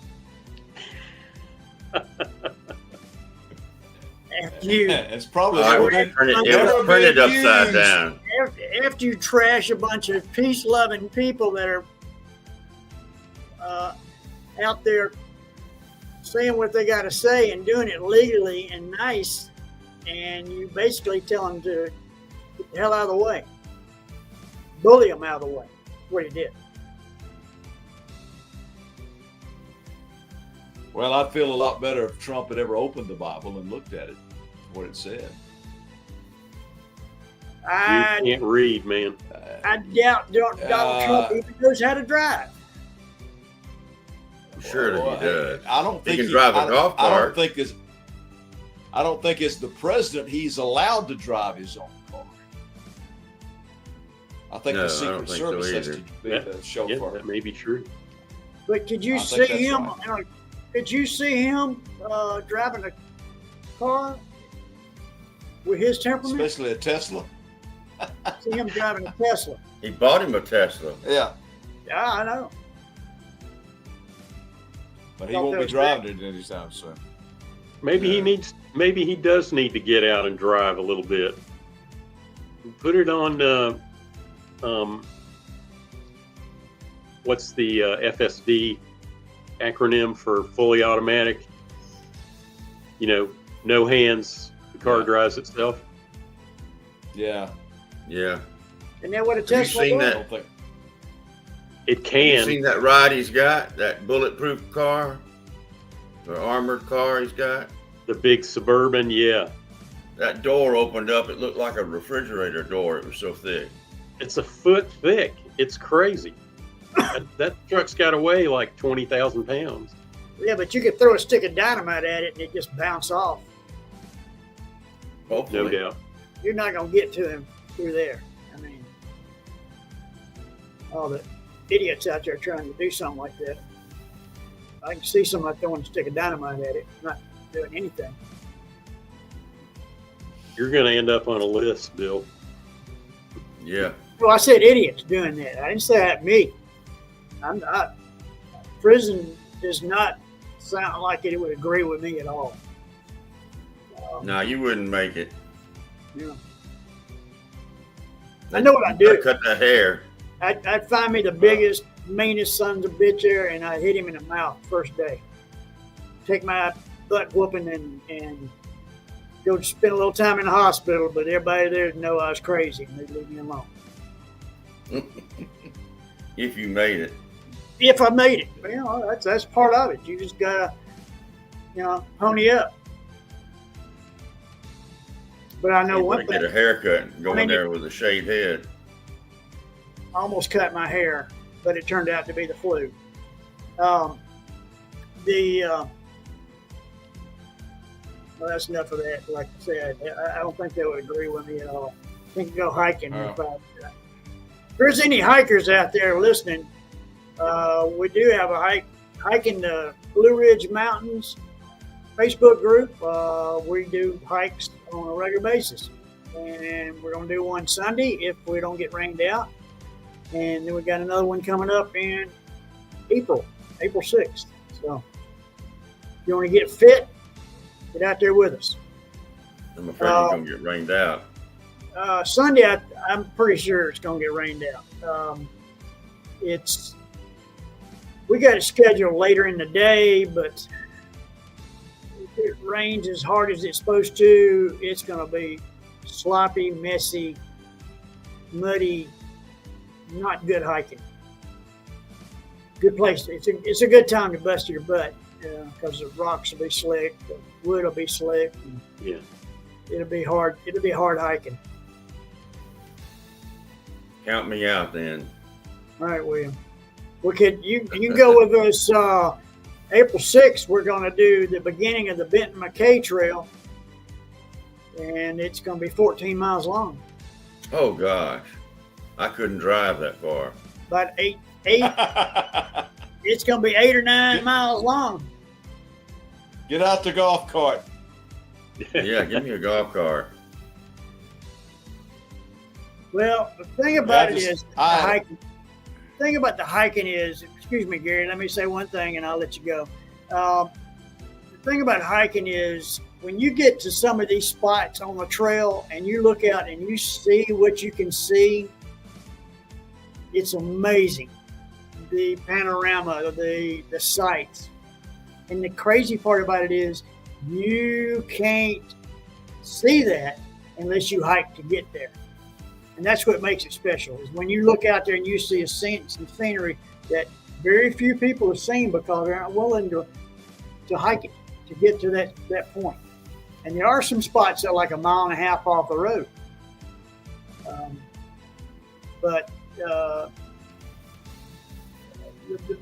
[SPEAKER 1] After you,
[SPEAKER 2] It's probably
[SPEAKER 4] I would
[SPEAKER 2] never
[SPEAKER 4] print it,
[SPEAKER 2] never
[SPEAKER 4] it was printed
[SPEAKER 2] been
[SPEAKER 4] upside
[SPEAKER 2] used.
[SPEAKER 4] down.
[SPEAKER 1] after you trash a bunch of peace-loving people that are out there saying what they got to say and doing it legally and nice, and you basically tell them to get the hell out of the way, bully them out of the way. That's what he did.
[SPEAKER 2] Well, I'd feel a lot better if Trump had ever opened the Bible and looked at it, what it said.
[SPEAKER 1] I
[SPEAKER 5] You can't read, man.
[SPEAKER 1] doubt Donald Trump even knows how to drive.
[SPEAKER 4] Surely he does.
[SPEAKER 2] I don't think
[SPEAKER 4] can drive a golf
[SPEAKER 2] I
[SPEAKER 4] cart.
[SPEAKER 2] don't think as the president he's allowed to drive his own car. I think
[SPEAKER 4] No,
[SPEAKER 2] the
[SPEAKER 4] I
[SPEAKER 2] Secret
[SPEAKER 4] don't think so
[SPEAKER 2] Service has
[SPEAKER 4] either.
[SPEAKER 2] to be
[SPEAKER 5] Yeah,
[SPEAKER 2] the
[SPEAKER 5] Yeah,
[SPEAKER 2] chauffeur.
[SPEAKER 5] that may be true.
[SPEAKER 1] But could you
[SPEAKER 2] I
[SPEAKER 1] see
[SPEAKER 2] think that's
[SPEAKER 1] him?
[SPEAKER 2] right.
[SPEAKER 1] Could you see him driving a car with his temperament?
[SPEAKER 2] Especially a Tesla.
[SPEAKER 1] See him driving a Tesla.
[SPEAKER 4] He bought him a Tesla.
[SPEAKER 2] Yeah.
[SPEAKER 1] Yeah, I know.
[SPEAKER 2] But he
[SPEAKER 1] Thought
[SPEAKER 2] won't
[SPEAKER 1] that
[SPEAKER 2] be
[SPEAKER 1] was
[SPEAKER 2] driving it anytime soon.
[SPEAKER 5] Maybe
[SPEAKER 4] Yeah.
[SPEAKER 5] maybe he does need to get out and drive a little bit. Put it on, what's the FSD acronym for fully automatic? You know, no hands, the car
[SPEAKER 2] Yeah.
[SPEAKER 5] drives itself.
[SPEAKER 2] Yeah.
[SPEAKER 4] Yeah.
[SPEAKER 1] And then what a
[SPEAKER 4] you
[SPEAKER 1] Tesla
[SPEAKER 4] seen
[SPEAKER 1] was?
[SPEAKER 2] I
[SPEAKER 4] that?
[SPEAKER 2] don't think.
[SPEAKER 5] It
[SPEAKER 4] You
[SPEAKER 5] can.
[SPEAKER 4] seen that ride he's got? That bulletproof car? The armored car he's got?
[SPEAKER 5] The big Suburban, yeah.
[SPEAKER 4] That door opened up. It looked like a refrigerator door. It was so thick.
[SPEAKER 5] It's a foot thick. It's crazy. that truck's got to weigh like 20,000 pounds.
[SPEAKER 1] Yeah, but you could throw a stick of dynamite at it and it just bounce off.
[SPEAKER 4] Hopefully.
[SPEAKER 5] No doubt.
[SPEAKER 1] You're not gonna get to him through there. I mean, all the idiots out there trying to do something like that. I can see somebody throwing a stick of dynamite at it, not doing anything.
[SPEAKER 5] You're going to end up on a list, Bill.
[SPEAKER 4] Yeah.
[SPEAKER 1] Well, I said idiots doing that. I didn't say that me. I'm not. Prison does not sound like it would agree with me at all.
[SPEAKER 4] No, you wouldn't make it.
[SPEAKER 1] Yeah. I know what I'd do.
[SPEAKER 4] Gotta cut the hair.
[SPEAKER 1] I'd find me the biggest, meanest sons of bitch there, and I'd hit him in the mouth first day. Take my butt whooping and go spend a little time in the hospital, but everybody there would know I was crazy and they'd leave me alone.
[SPEAKER 4] If you made it.
[SPEAKER 1] If I made it, you know, that's part of it. You just gotta, you know, pony up. But I know
[SPEAKER 4] You
[SPEAKER 1] one
[SPEAKER 4] want to
[SPEAKER 1] thing.
[SPEAKER 4] get a haircut and go
[SPEAKER 1] I mean,
[SPEAKER 4] in there with a shaved head.
[SPEAKER 1] I almost cut my hair, but it turned out to be the flu. Well, that's enough of that. Like I said, I don't think they would agree with me at all. I think go hiking.
[SPEAKER 2] Oh.
[SPEAKER 1] If there's any hikers out there listening, we do have a hiking the Blue Ridge Mountains Facebook group. We do hikes on a regular basis, and we're going to do one Sunday if we don't get rained out. And then we got another one coming up in April 6th. So if you want to get fit, get out there with us.
[SPEAKER 4] I'm afraid you're going to get rained out.
[SPEAKER 1] Sunday, I'm pretty sure it's going to get rained out. We got it scheduled later in the day, but if it rains as hard as it's supposed to, it's going to be sloppy, messy, muddy, not good hiking. Good place. It's a good time to bust your butt because the rocks will be slick, the wood will be slick. And
[SPEAKER 5] Yeah.
[SPEAKER 1] it'll be hard. It'll be hard hiking.
[SPEAKER 4] Count me out then.
[SPEAKER 1] All right, William. You can go with us April 6th. We're going to do the beginning of the Benton McKay Trail and it's going to be 14 miles long.
[SPEAKER 4] Oh gosh, I couldn't drive that far.
[SPEAKER 1] About eight. It's going to be 8 or 9 miles long.
[SPEAKER 2] Get out the golf cart.
[SPEAKER 4] Yeah, give me a golf cart.
[SPEAKER 1] Well, the thing about
[SPEAKER 2] Yeah,
[SPEAKER 1] the hiking. The thing about the hiking is, excuse me, Gary. Let me say one thing, and I'll let you go. The thing about hiking is when you get to some of these spots on the trail and you look out and you see what you can see, it's amazing. The panorama, the sights. And the crazy part about it is you can't see that unless you hike to get there. And that's what makes it special, is when you look out there and you see some scenery that very few people have seen because they're not willing to hike it to get to that point. And there are some spots that are like 1.5 miles off the road. But the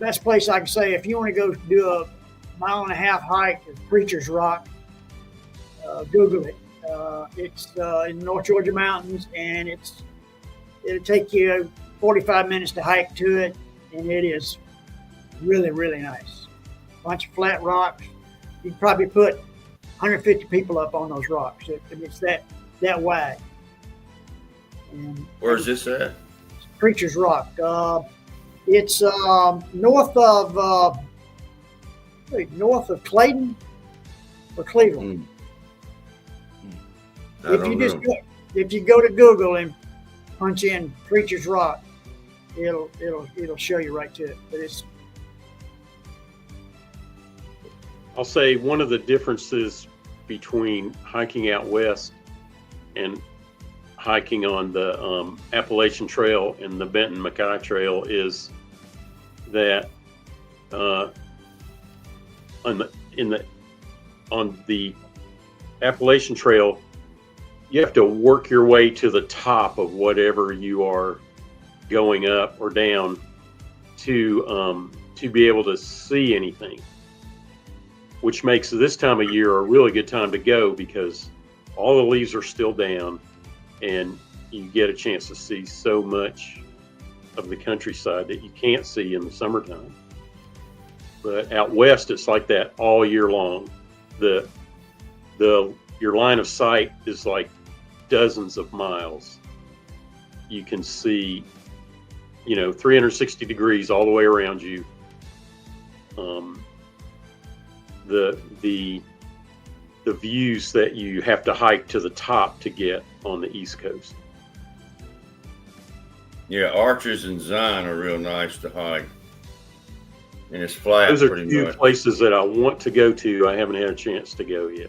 [SPEAKER 1] best place I can say, if you want to go do a 1.5 mile hike, is Preacher's Rock. Google it. It's in the North Georgia mountains, and it'll take you 45 minutes to hike to it, and it is really, really nice. Bunch of flat rocks. You'd probably put 150 people up on those rocks. It's that wide. And
[SPEAKER 4] Where's this at?
[SPEAKER 1] Preacher's Rock. It's north of Clayton or Cleveland.
[SPEAKER 4] I don't know.
[SPEAKER 1] If you go to Google and punch in Preacher's Rock, it'll show you right to it. But
[SPEAKER 5] I'll say one of the differences between hiking out west and hiking on the Appalachian Trail and the Benton Mackay Trail is that on the Appalachian Trail, you have to work your way to the top of whatever you are going up or down to be able to see anything, which makes this time of year a really good time to go because all the leaves are still down and you get a chance to see so much of the countryside that you can't see in the summertime. But out west, it's like that all year long. Your line of sight is like dozens of miles. You can see, 360 degrees all the way around you. The views that you have to hike to the top to get on the East Coast.
[SPEAKER 4] Yeah, Arches and Zion are real nice to hike. And it's flat
[SPEAKER 5] Those are
[SPEAKER 4] pretty
[SPEAKER 5] two
[SPEAKER 4] much.
[SPEAKER 5] places that I want to go to. I haven't had a chance to go yet.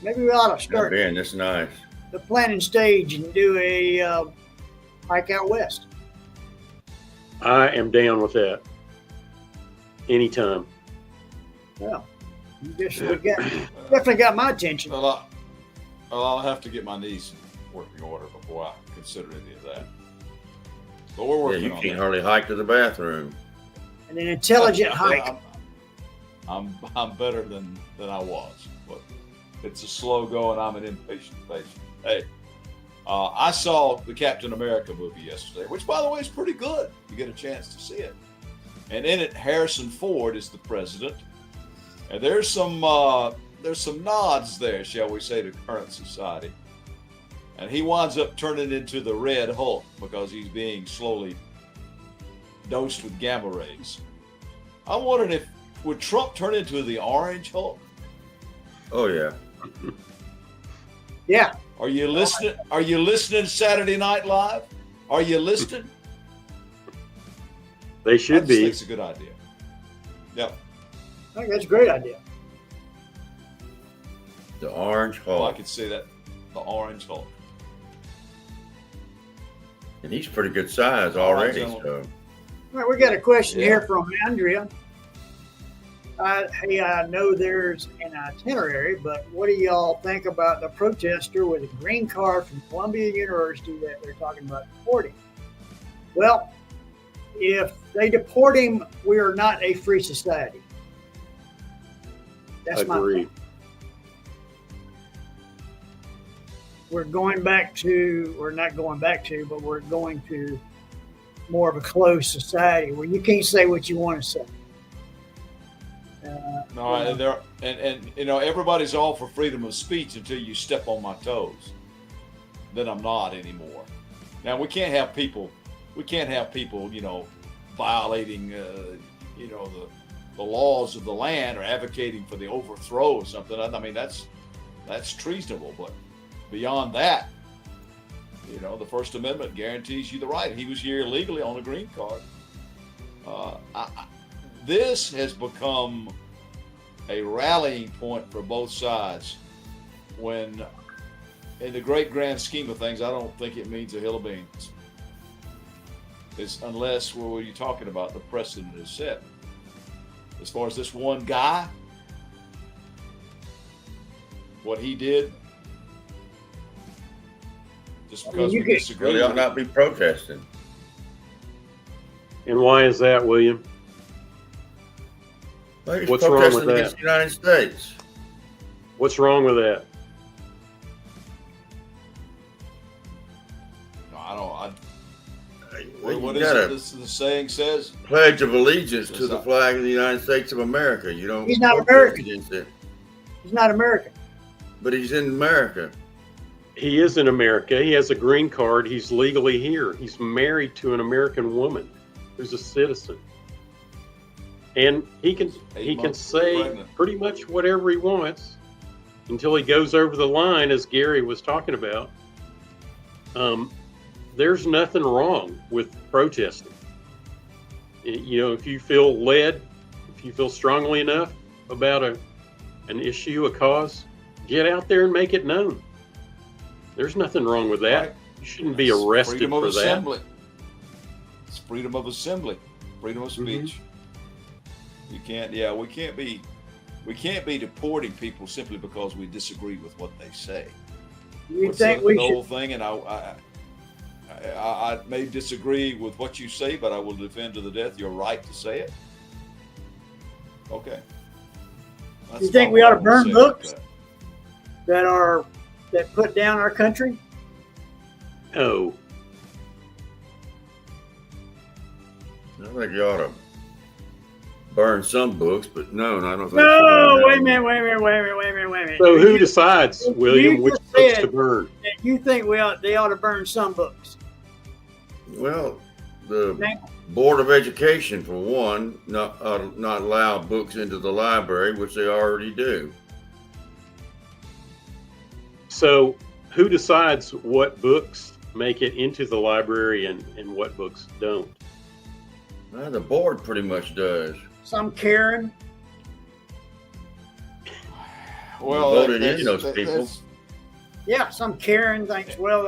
[SPEAKER 1] maybe we ought to
[SPEAKER 4] Not
[SPEAKER 1] start
[SPEAKER 4] bad, that's nice.
[SPEAKER 1] the planning stage and do a hike out west.
[SPEAKER 5] I am down with that. Anytime.
[SPEAKER 1] Well, you just definitely got my attention.
[SPEAKER 2] Well, I'll have to get my knees in working order before I consider any of that. But we're
[SPEAKER 4] Yeah,
[SPEAKER 2] working
[SPEAKER 4] you
[SPEAKER 2] on
[SPEAKER 4] can't
[SPEAKER 2] that.
[SPEAKER 4] hardly hike to the bathroom.
[SPEAKER 1] And an intelligent hike.
[SPEAKER 2] I'm better than I was, but it's a slow going. I'm an impatient patient. Hey, I saw the Captain America movie yesterday, which by the way is pretty good. You get a chance to see it, and in it, Harrison Ford is the president, and there's some nods there, shall we say, to current society, and he winds up turning into the Red Hulk because he's being slowly dosed with gamma rays. I'm wondering would Trump turn into the Orange Hulk?
[SPEAKER 4] Oh yeah.
[SPEAKER 1] Yeah.
[SPEAKER 2] Are you listening? Are you listening, Saturday Night Live? Are you listening?
[SPEAKER 5] They
[SPEAKER 2] I
[SPEAKER 5] should
[SPEAKER 2] just
[SPEAKER 5] be.
[SPEAKER 2] think it's a good idea. Yep.
[SPEAKER 1] I think that's a great idea.
[SPEAKER 4] The Orange
[SPEAKER 2] Well, I
[SPEAKER 4] Hulk.
[SPEAKER 2] could see that. The Orange Hulk.
[SPEAKER 4] And he's pretty good size
[SPEAKER 2] All right,
[SPEAKER 4] already.
[SPEAKER 2] gentlemen.
[SPEAKER 4] So
[SPEAKER 1] All right, we got a question
[SPEAKER 2] Yeah.
[SPEAKER 1] here from Andrea. Hey, I know there's an itinerary, but what do y'all think about the protester with a green card from Columbia University that they're talking about deporting? Well, if they deport him, we are not a free society. That's my
[SPEAKER 5] Agreed.
[SPEAKER 1] point. we're going back to, or not going back to, but we're going to more of a closed society where you can't say what you want to say.
[SPEAKER 2] No, there and you know, everybody's all for freedom of speech until you step on my toes. Then I'm not anymore. Now we can't have people, you know, violating, you know, the laws of the land or advocating for the overthrow of something. I mean, that's treasonable. But beyond that, you know, the First Amendment guarantees you the right. He was here illegally on a green card. This has become a rallying point for both sides when, in the great grand scheme of things, I don't think it means a hill of beans. It's unless, what were you talking about, the precedent is set. As far as this one guy, what he did, just because we disagree.
[SPEAKER 4] Really ought not be protesting.
[SPEAKER 5] And why is that, William?
[SPEAKER 4] Well, he's
[SPEAKER 5] What's wrong
[SPEAKER 4] protesting
[SPEAKER 5] with
[SPEAKER 4] against
[SPEAKER 5] that?
[SPEAKER 4] the United States.
[SPEAKER 5] What's wrong with that?
[SPEAKER 2] No, I don't.
[SPEAKER 4] Well,
[SPEAKER 2] What
[SPEAKER 4] you
[SPEAKER 2] is
[SPEAKER 4] got
[SPEAKER 2] it? The saying says.
[SPEAKER 4] Pledge of allegiance to the flag of the United States of America. You don't.
[SPEAKER 1] He's not
[SPEAKER 4] protest
[SPEAKER 1] American.
[SPEAKER 4] against it.
[SPEAKER 1] He's not American.
[SPEAKER 4] But he's in America.
[SPEAKER 5] He is in America. He has a green card. He's legally here. He's married to an American woman who's a citizen. And he can say
[SPEAKER 2] pregnant.
[SPEAKER 5] pretty much whatever he wants until he goes over the line, as Gary was talking about. There's nothing wrong with protesting. You know, if you feel led, if you feel strongly enough about an issue, a cause, get out there and make it known. There's nothing wrong with that.
[SPEAKER 2] Right.
[SPEAKER 5] You shouldn't be arrested
[SPEAKER 2] Freedom of
[SPEAKER 5] for
[SPEAKER 2] assembly.
[SPEAKER 5] that.
[SPEAKER 2] It's freedom of assembly, freedom of speech. You can't. Yeah, we can't be deporting people simply because we disagree with what they say.
[SPEAKER 1] You
[SPEAKER 2] What's
[SPEAKER 1] think
[SPEAKER 2] the
[SPEAKER 1] we
[SPEAKER 2] whole
[SPEAKER 1] should?
[SPEAKER 2] thing? And I may disagree with what you say, but I will defend to the death your right to say it. Okay. That's
[SPEAKER 1] You think
[SPEAKER 2] about
[SPEAKER 1] we
[SPEAKER 2] what
[SPEAKER 1] ought to
[SPEAKER 2] I
[SPEAKER 1] burn
[SPEAKER 2] wanna say about
[SPEAKER 1] books?
[SPEAKER 2] that.
[SPEAKER 1] that put down our country?
[SPEAKER 5] No.
[SPEAKER 4] I think you ought to burn some books, but no, I don't think.
[SPEAKER 1] No, wait a minute.
[SPEAKER 5] So who decides, William, which
[SPEAKER 1] just
[SPEAKER 5] books
[SPEAKER 1] said-
[SPEAKER 5] to burn?
[SPEAKER 1] You think they ought to burn some books?
[SPEAKER 4] Well, the
[SPEAKER 1] Now,
[SPEAKER 4] Board of Education, for one, not allow books into the library, which they already do.
[SPEAKER 5] So who decides what books make it into the library and what books don't?
[SPEAKER 4] The board pretty much does.
[SPEAKER 1] some Karen.
[SPEAKER 2] Well,
[SPEAKER 4] Voted
[SPEAKER 2] that's-
[SPEAKER 4] in those
[SPEAKER 2] that-
[SPEAKER 4] people.
[SPEAKER 2] that's-
[SPEAKER 1] Yeah, some Karen thinks, well,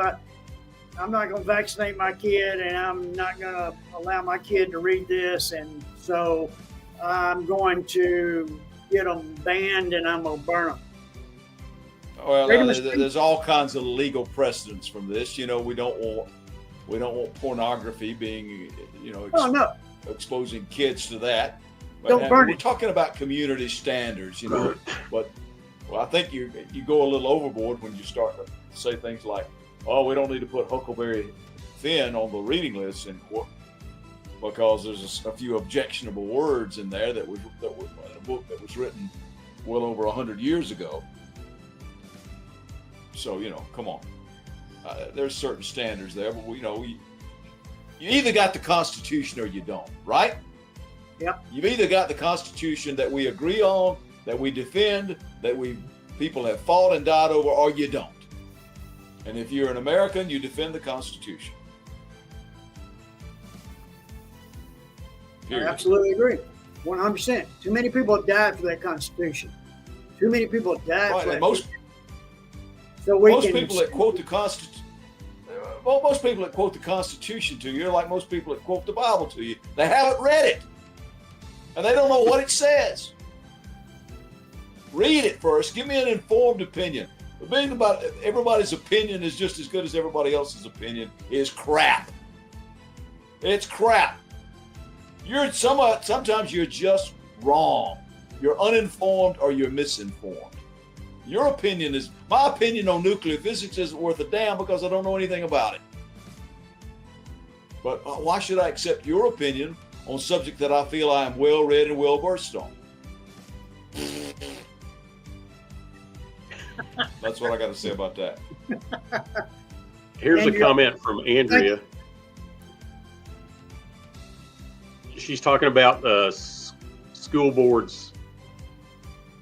[SPEAKER 1] I'm not going to vaccinate my kid, and I'm not going to allow my kid to read this, and so I'm going to get them banned, and I'm going to burn them.
[SPEAKER 2] Well,
[SPEAKER 1] Freedom of
[SPEAKER 2] there's all kinds of legal precedents from this. You know, we don't want pornography being, you know,
[SPEAKER 1] Oh no,
[SPEAKER 2] exposing kids to that. But
[SPEAKER 1] Don't burn
[SPEAKER 2] we're
[SPEAKER 1] it.
[SPEAKER 2] talking about community standards, you know. But I think you go a little overboard when you start to say things like, "Oh, we don't need to put Huckleberry Finn on the reading list," and because there's a few objectionable words in there that was in a book that was written well over 100 years ago. So, you know, come on. There's certain standards there, but you either got the Constitution or you don't, right?
[SPEAKER 1] Yep.
[SPEAKER 2] You've either got the Constitution that we agree on, that we defend, that people have fought and died over, or you don't. And if you're an American, you defend the Constitution.
[SPEAKER 1] I
[SPEAKER 2] Period.
[SPEAKER 1] absolutely agree, 100%. Too many people have died for that Constitution. Too many people have died
[SPEAKER 2] Right,
[SPEAKER 1] for
[SPEAKER 2] and
[SPEAKER 1] that.
[SPEAKER 2] most people that quote the Constitution, most people that quote the Constitution to you are like most people that quote the Bible to you. They haven't read it, and they don't know what it says. Read it first. Give me an informed opinion. The thing about everybody's opinion is just as good as everybody else's opinion is crap. It's crap. Sometimes you're just wrong. You're uninformed or you're misinformed. Your opinion is, my opinion on nuclear physics isn't worth a damn because I don't know anything about it. But why should I accept your opinion on a subject that I feel I am well read and well versed on? That's what I got to say about that.
[SPEAKER 5] Here's
[SPEAKER 1] Andrea.
[SPEAKER 5] a comment from Andrea. She's talking about school boards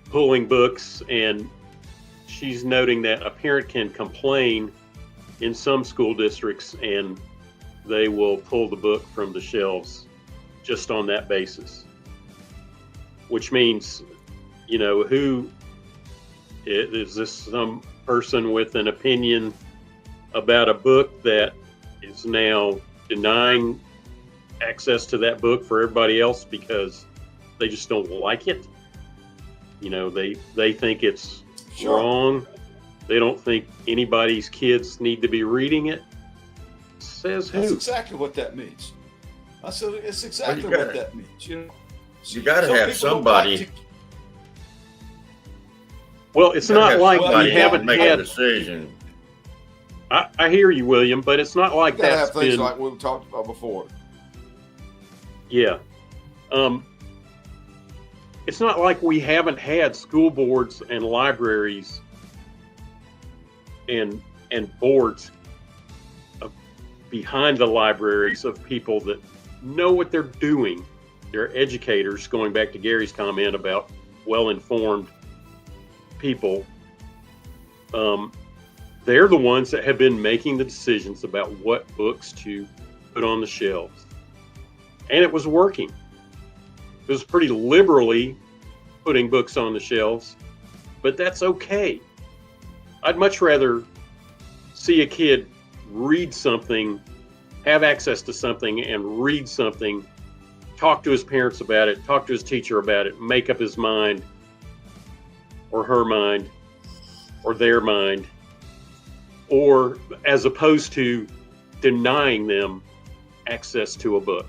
[SPEAKER 5] pulling books, and she's noting that a parent can complain in some school districts and they will pull the book from the shelves just on that basis. Which means, you know, who is this? Some person with an opinion about a book that is now denying access to that book for everybody else because they just don't like it? You know, they think it's wrong. They don't think anybody's kids need to be reading it. Says who?
[SPEAKER 2] That's exactly what that means. I said it's exactly what that means. You know,
[SPEAKER 4] You got to
[SPEAKER 2] some
[SPEAKER 4] have
[SPEAKER 2] people don't
[SPEAKER 4] somebody.
[SPEAKER 2] like to-
[SPEAKER 5] Well, it's
[SPEAKER 4] you gotta
[SPEAKER 5] not
[SPEAKER 4] have
[SPEAKER 5] like
[SPEAKER 4] somebody
[SPEAKER 5] we
[SPEAKER 4] that
[SPEAKER 5] haven't
[SPEAKER 4] make
[SPEAKER 5] had.
[SPEAKER 4] a decision.
[SPEAKER 5] I hear you, William, but it's not like
[SPEAKER 2] You gotta
[SPEAKER 5] that's
[SPEAKER 2] have things
[SPEAKER 5] been.
[SPEAKER 2] like we've talked about before.
[SPEAKER 5] Yeah. It's not like we haven't had school boards and libraries and boards behind the libraries of people that know what they're doing. They're educators, going back to Gary's comment about well-informed people. They're the ones that have been making the decisions about what books to put on the shelves. And it was working. It was pretty liberally putting books on the shelves, but that's okay. I'd much rather see a kid read something, have access to something and read something, talk to his parents about it, talk to his teacher about it, make up his mind or her mind or their mind, or as opposed to denying them access to a book.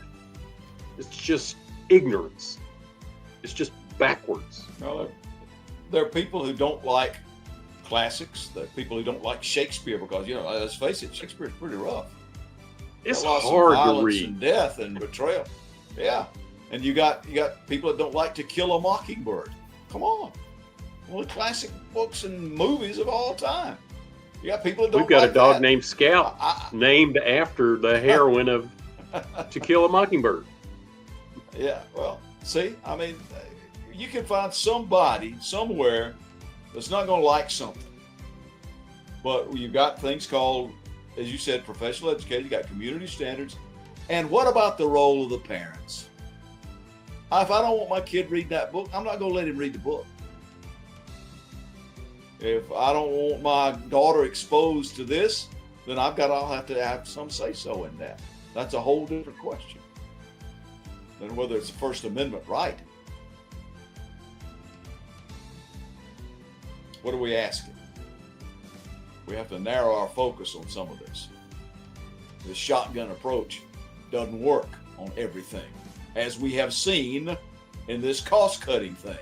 [SPEAKER 5] It's just ignorance. It's just backwards.
[SPEAKER 2] Well, there are people who don't like classics. There are people who don't like Shakespeare because, you know, let's face it, Shakespeare's pretty rough.
[SPEAKER 5] It's
[SPEAKER 2] Got lots of
[SPEAKER 5] hard to
[SPEAKER 2] violence
[SPEAKER 5] read.
[SPEAKER 2] and death and betrayal. Yeah, and you got people that don't like To Kill a Mockingbird. Come on, one of the classic books and movies of all time. You got people that don't.
[SPEAKER 5] We've got
[SPEAKER 2] like
[SPEAKER 5] a dog
[SPEAKER 2] that.
[SPEAKER 5] named Scout, named after the heroine of To Kill a Mockingbird.
[SPEAKER 2] Yeah, well, see, I mean, you can find somebody somewhere that's not going to like something. But you've got things called, as you said, professional education, you got community standards. And what about the role of the parents? If I don't want my kid reading that book, I'm not going to let him read the book. If I don't want my daughter exposed to this, then I'll have to have some say-so in that. That's a whole different question than whether it's a First Amendment right. What are we asking? We have to narrow our focus on some of this. The shotgun approach doesn't work on everything, as we have seen in this cost-cutting thing.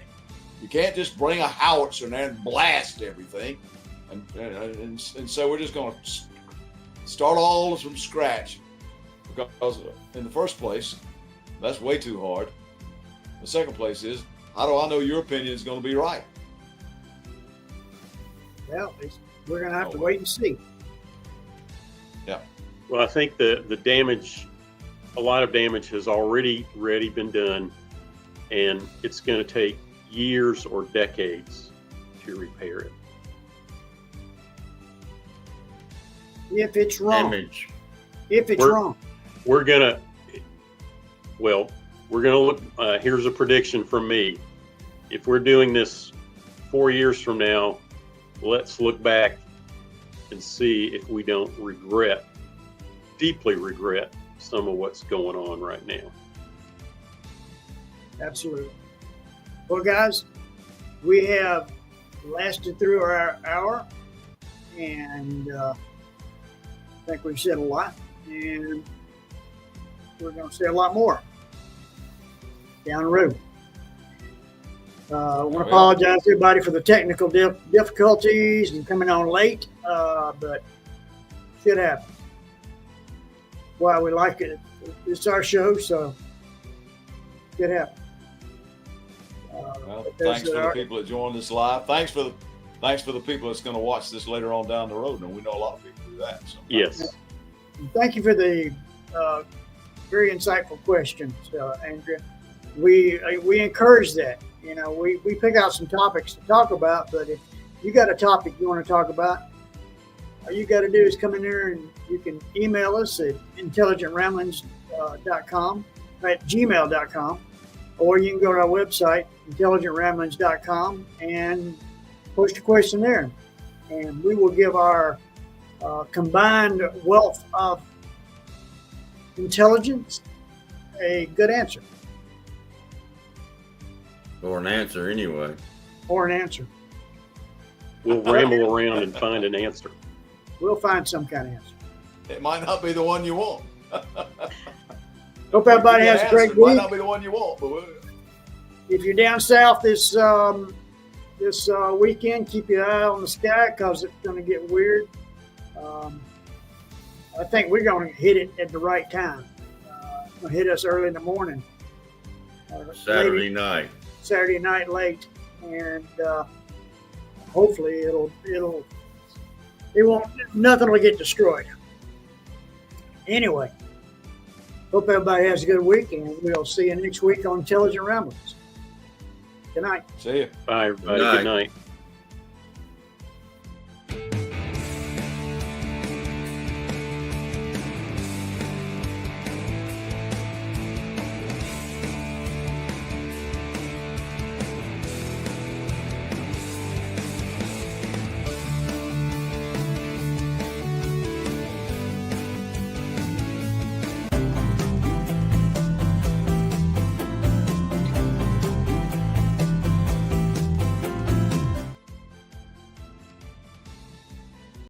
[SPEAKER 2] You can't just bring a howitzer in there and blast everything. And so we're just going to start all from scratch, because in the first place, that's way too hard. The second place is, how do I know your opinion is going to be right?
[SPEAKER 1] Well, we're going to have to wait and see.
[SPEAKER 2] Yeah.
[SPEAKER 5] Well, I think the damage, a lot of damage has already been done, and it's going to take years or decades to repair it.
[SPEAKER 1] If it's wrong.
[SPEAKER 4] Damage.
[SPEAKER 1] If it's wrong.
[SPEAKER 5] We're gonna look. Here's a prediction from me. If we're doing this 4 years from now, let's look back and see if we don't deeply regret some of what's going on right now.
[SPEAKER 1] Absolutely. Well, guys, we have lasted through our hour, and I think we've said a lot, and we're going to say a lot more down the road. I want to
[SPEAKER 2] Oh, yeah.
[SPEAKER 1] apologize to everybody for the technical difficulties and coming on late, but shit happens. Why we like it. It's our show, so shit happens.
[SPEAKER 2] Well,
[SPEAKER 1] but there's
[SPEAKER 2] thanks for the
[SPEAKER 1] our-
[SPEAKER 2] people that joined us live. Thanks for the people that's going to watch this later on down the road. And we know a lot of people do that. Sometimes.
[SPEAKER 5] Yes.
[SPEAKER 1] Thank you for the very insightful questions, Andrea. We encourage that. You know, we pick out some topics to talk about, but if you got a topic you want to talk about, all you got to do is come in there and you can email us at intelligentramblings.com, at gmail.com, or you can go to our website, intelligentramblings.com, and post a question there. And we will give our combined wealth of intelligence a good answer.
[SPEAKER 4] Or an answer anyway.
[SPEAKER 1] Or an answer.
[SPEAKER 5] We'll ramble around and find an answer.
[SPEAKER 1] We'll find some kind of answer.
[SPEAKER 2] It might not be the one you want.
[SPEAKER 1] Hope everybody has a great
[SPEAKER 2] It might
[SPEAKER 1] week.
[SPEAKER 2] not be the one you want, but
[SPEAKER 1] If you're down south this weekend, keep your eye on the sky because it's going to get weird. I think we're going to hit it at the right time. It's going to hit us early in the morning.
[SPEAKER 4] Saturday
[SPEAKER 1] Maybe
[SPEAKER 4] night.
[SPEAKER 1] Saturday night late, and hopefully it won't, nothing will get destroyed. Anyway, hope everybody has a good week, and we'll see you next week on Intelligent Ramblings. Good night.
[SPEAKER 2] see you.
[SPEAKER 5] Bye, everybody.
[SPEAKER 4] Good night.
[SPEAKER 5] Good night.